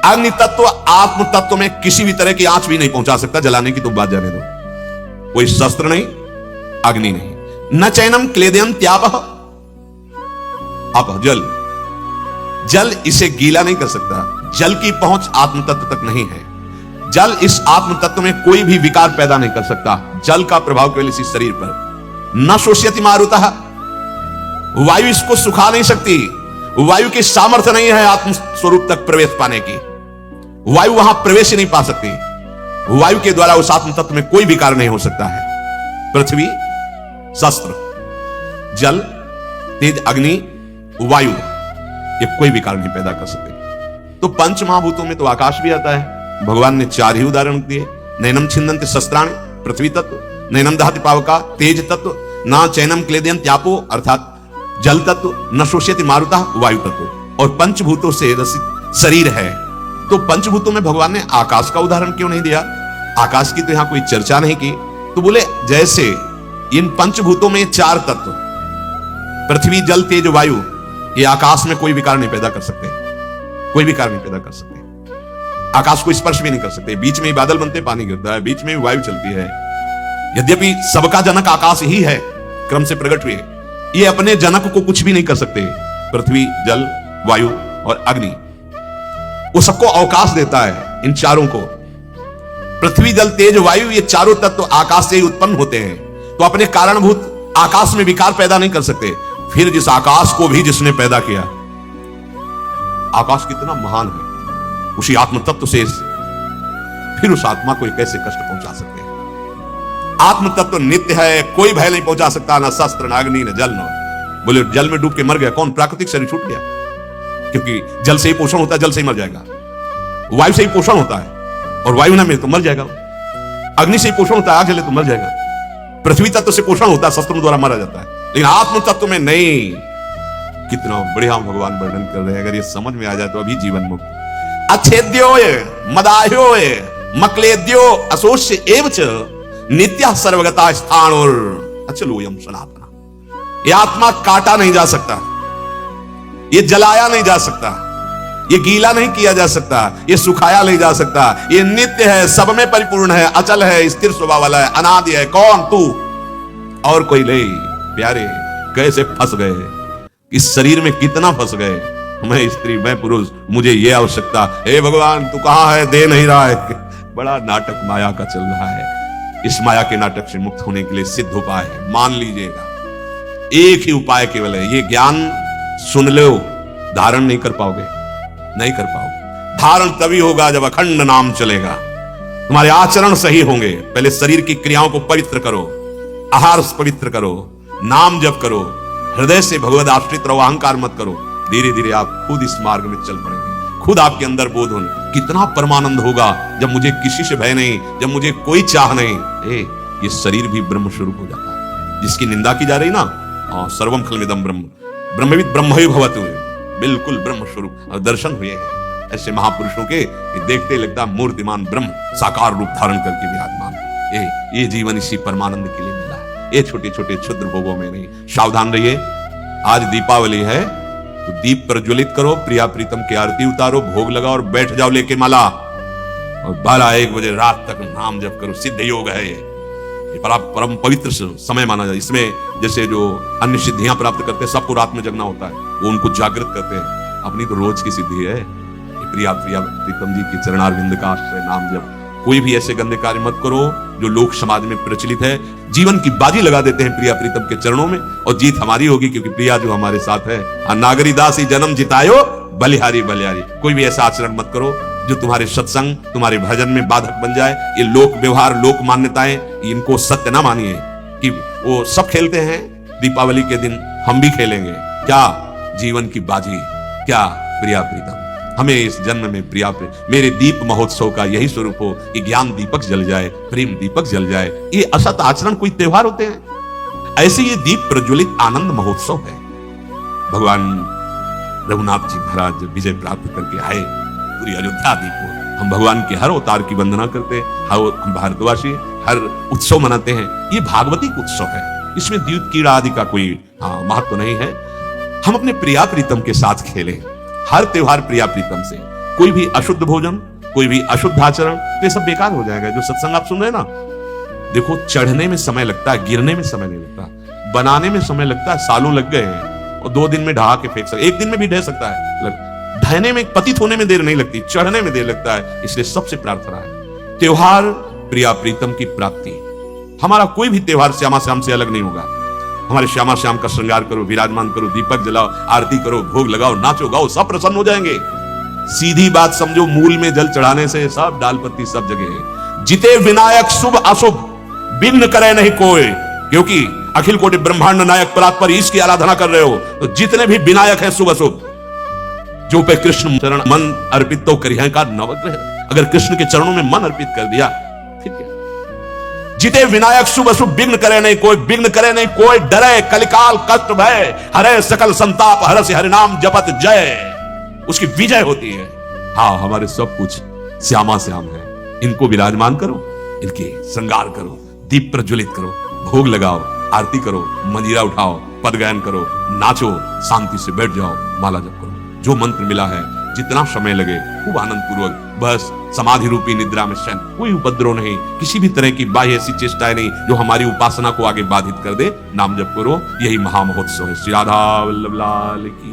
अग्नि तत्व आत्म तत्व में किसी भी तरह की आंच भी नहीं पहुंचा सकता, जलाने की तो बात जाने दो। कोई शस्त्र नहीं, अग्नि नहीं। न चैनम क्लेदयम त्यापः, आप जल, जल इसे गीला नहीं कर सकता। जल की पहुंच आत्म तत्व तक नहीं है। जल इस आत्म तत्व में कोई भी विकार पैदा नहीं कर सकता। जल का प्रभाव केवल इसी शरीर पर। न शोष्यति मारुतः, वायु इसको सुखा नहीं सकती। वायु की सामर्थ्य नहीं है आत्म स्वरूप तक प्रवेश पाने की। वायु वहां प्रवेश ही नहीं पा सकती। वायु के द्वारा उस आत्म तत्व में कोई विकार नहीं हो सकता है। पृथ्वी, शस्त्र, जल, तेज, अग्नि, वायु, ये कोई विकार नहीं पैदा कर सकते। तो पंच महाभूतों में तो आकाश भी आता है। भगवान ने 4 ही उदाहरण दिए। नैनम छिन्दन्ति शस्त्राणि, पृथ्वी तत्व, नैनम दहति पावका, तेज तत्व, ना चैनम क्लेदयम त्यापो अर्थात जल तत्व, न शोष्यति मारुतः, वायु तत्व। और पंचभूतों से रचित शरीर है। तो पंचभूतों में भगवान ने आकाश का उदाहरण क्यों नहीं दिया? आकाश की तो यहां कोई चर्चा नहीं की। तो बोले जैसे इन पंचभूतों में 4 तत्व, पृथ्वी, जल, तेज, वायु, ये आकाश में कोई विकार नहीं पैदा कर सकते, कोई विकार नहीं पैदा कर सकते। आकाश को स्पर्श भी नहीं कर सकते। बीच में ही बादल बनते, पानी गिरता है, बीच में ही वायु चलती है। यद्यपि सबका जनक आकाश ही है, क्रम से प्रकट हुए, ये अपने जनक को कुछ भी नहीं कर सकते। पृथ्वी, जल, वायु और अग्नि, वो सबको अवकाश देता है। इन चारों को, पृथ्वी, जल, तेज, वायु, ये चारों तत्व आकाश से ही उत्पन्न होते हैं। तो अपने कारणभूत आकाश में विकार पैदा नहीं कर सकते। फिर जिस आकाश को भी जिसने पैदा किया, आकाश कितना महान है, उसी आत्म तत्व से फिर उस आत्मा को कैसे कष्ट पहुंचा सकते हैं? आत्म तत्व नित्य है, कोई भय नहीं पहुंचा सकता, ना शस्त्र, ना अग्नि, ना जल। न बोले जल में डूब के मर गया कौन? प्राकृतिक शरीर छूट गया, क्योंकि जल से ही पोषण होता है, जल से ही मर जाएगा। वायु से ही पोषण होता है और वायु ना मिले तो मर जाएगा। अग्नि से ही पोषण होता है, आग जले तो मर जाएगा। पृथ्वी तत्व से पोषण होता है, शस्त्रों द्वारा मारा जाता है, लेकिन आत्म तत्व में नहीं। कितना बढ़िया भगवान वर्णन कर रहे हैं। अगर ये समझ में आ जाए तो अभी जीवन मुक्त। अच्छेद्योय मदाह्योय मक्लेद्यो अशोष्य एवच नित्य सर्वगता स्थाणुर अचलोयम सनातना। ये आत्मा काटा नहीं जा सकता, ये जलाया नहीं जा सकता, ये गीला नहीं किया जा सकता, ये सुखाया नहीं जा सकता। ये नित्य है, सब में परिपूर्ण है, अचल है, स्थिर स्वभाव वाला है, अनादि है। कौन? तू और कोई नहीं। प्यारे कैसे फंस गए इस शरीर में, कितना फंस गए। मैं स्त्री, मैं पुरुष, मुझे ये आवश्यकता। हे भगवान तू कहां है? दे नहीं रहा है। बड़ा नाटक माया का चल रहा है। इस माया के नाटक से मुक्त होने के लिए सिद्ध उपाय है, मान लीजिएगा। एक ही उपाय केवल है। ये ज्ञान सुन लो, धारण नहीं कर पाओगे, नहीं कर पाओगे। धारण तभी होगा जब अखंड नाम चलेगा, तुम्हारे आचरण सही होंगे। पहले शरीर की क्रियाओं को पवित्र करो, आहार पवित्र करो, नाम जप करो, हृदय से भगवद आश्रित रहो, अहंकार मत करो। धीरे धीरे आप खुद इस मार्ग में चल पड़ेंगे। खुद आपके अंदर बोध होने कितना परमानंद होगा जब मुझे किसी से भय नहीं, जब मुझे कोई चाह नहीं। ये शरीर भी ब्रह्म स्वरूप हो जाता है। जिसकी निंदा की जा रही ना, सर्वम खलमिदं ब्रह्म, ब्रह्मविद ब्रह्मैव भवतु, बिल्कुल ब्रह्म स्वरूप दर्शन हुए हैं ऐसे महापुरुषों के। देखते लगता मूर्तिमान ब्रह्म साकार रूप धारण करके विराजमान। ये जीवन इसी परमानंद के लिए मिला है, ये छोटे छोटे क्षुद्र भोगों में नहीं। सावधान रहिए, आज दीपावली है तो दीप प्रज्वलित करो, प्रिया प्रीतम की आरती उतारो, भोग लगाओ और बैठ जाओ लेके माला, और 12-1 बजे रात तक नाम जप करो। सिद्ध योग है ये परम पवित्र समय माना जाए। इसमें जैसे जो अन्य सिद्धियां प्राप्त करते हैं, सबको रात में जगना होता है, वो उनको जागृत करते हैं। अपनी तो रोज की सिद्धि है। प्रिया प्रीतम जी की चरणारविंद का आश्रय नाम जप। कोई भी ऐसे गंदे कार्य मत करो जो लोक समाज में प्रचलित है। जीवन की बाजी लगा देते हैं प्रिया प्रीतम के चरणों में, और जीत हमारी होगी, क्योंकि प्रिया जो हमारे साथ है। नागरी दास ही जन्म जितायो, बलिहारी बलिहारी। कोई भी ऐसा आचरण मत करो जो तुम्हारे सत्संग, तुम्हारे भजन में बाधक बन जाए। ये लोक व्यवहार, लोक मान्यताएं, इनको सत्य ना मानिए कि वो सब खेलते हैं, दीपावली के दिन हम भी खेलेंगे। क्या? जीवन की बाजी क्या प्रिया प्रीतम, हमें इस जन्म में प्रिया मेरे दीप महोत्सव का यही स्वरूप हो कि ज्ञान दीपक जल जाए, प्रेम दीपक जल जाए। ये असत आचरण कोई त्योहार होते हैं? ऐसे ये दीप प्रज्वलित आनंद महोत्सव है। भगवान रघुनाथ जी महाराज विजय प्राप्त करके आए पूरी अयोध्या दीप को। हम भगवान के हर अवतार की वंदना करते हैं, हम भारतवासी हर उत्सव मनाते हैं। ये भागवतिक उत्सव है, इसमें द्यूत कीड़ा आदि का कोई महत्व नहीं है। हम अपने प्रिया प्रीतम के साथ खेलें, हर त्योहार प्रिया प्रीतम से। कोई भी अशुद्ध भोजन, कोई भी अशुद्ध आचरण, तो ये सब बेकार हो जाएगा। जो सत्संग आप सुन रहे हैं ना, देखो चढ़ने में समय लगता है, गिरने में समय नहीं लगता। बनाने में समय लगता है, सालों लग गए हैं, और 2 दिन में ढहा के फेंक सकते, 1 दिन में भी ढह सकता है। ढहने में, पतित होने में देर नहीं लगती, चढ़ने में देर लगता है। इसलिए सबसे प्रार्थना है, त्योहार प्रिया प्रीतम की प्राप्ति। हमारा कोई भी त्योहार श्यामा श्याम से अलग नहीं होगा। हमारे श्यामा श्याम का श्रृंगार करो, विराजमान करो, दीपक जलाओ, आरती करो, भोग लगाओ, नाचो गाओ, सब प्रसन्न हो जाएंगे। सीधी बात समझो, मूल में जल चढ़ाने से सब डाल पत्ती सब जगह है। जिते विनायक शुभ अशुभ बिघ्न करे नहीं कोई, क्योंकि अखिल कोटि ब्रह्मांड नायक परात्पर ईश की आराधना कर रहे हो, तो जितने भी विनायक हैं शुभ अशुभ, जो पे कृष्ण चरण मन अर्पित तो करिए का नवग्रह। अगर कृष्ण के चरणों में मन अर्पित कर दिया, ठीक है। जिते विनायक शुभ अशुभ बिघ्न करे नहीं कोई, बिघ्न करे नहीं कोई, डरे कलिकाल कष्ट भय, हरे सकल संताप, हरसि हरि नाम जपत जय। उसकी विजय होती है। हाँ, हमारे सब कुछ श्यामा श्याम है, इनको विराजमान करो, इनके श्रृंगार करो, दीप प्रज्वलित करो, भोग लगाओ, आरती करो, मंजीरा उठाओ, पद गायन करो, नाचो, शांति से बैठ जाओ, माला जप करो। जो मंत्र मिला है, जितना समय लगे खूब आनंद पूर्वक, बस समाधि रूपी निद्रा में शयन, कोई उपद्रव नहीं, किसी भी तरह की बाह्य ऐसी चेष्टाएं नहीं जो हमारी उपासना को आगे बाधित कर दे। नाम जप करो, यही महामहोत्सव है। श्री राधा वल्लभ लाल की।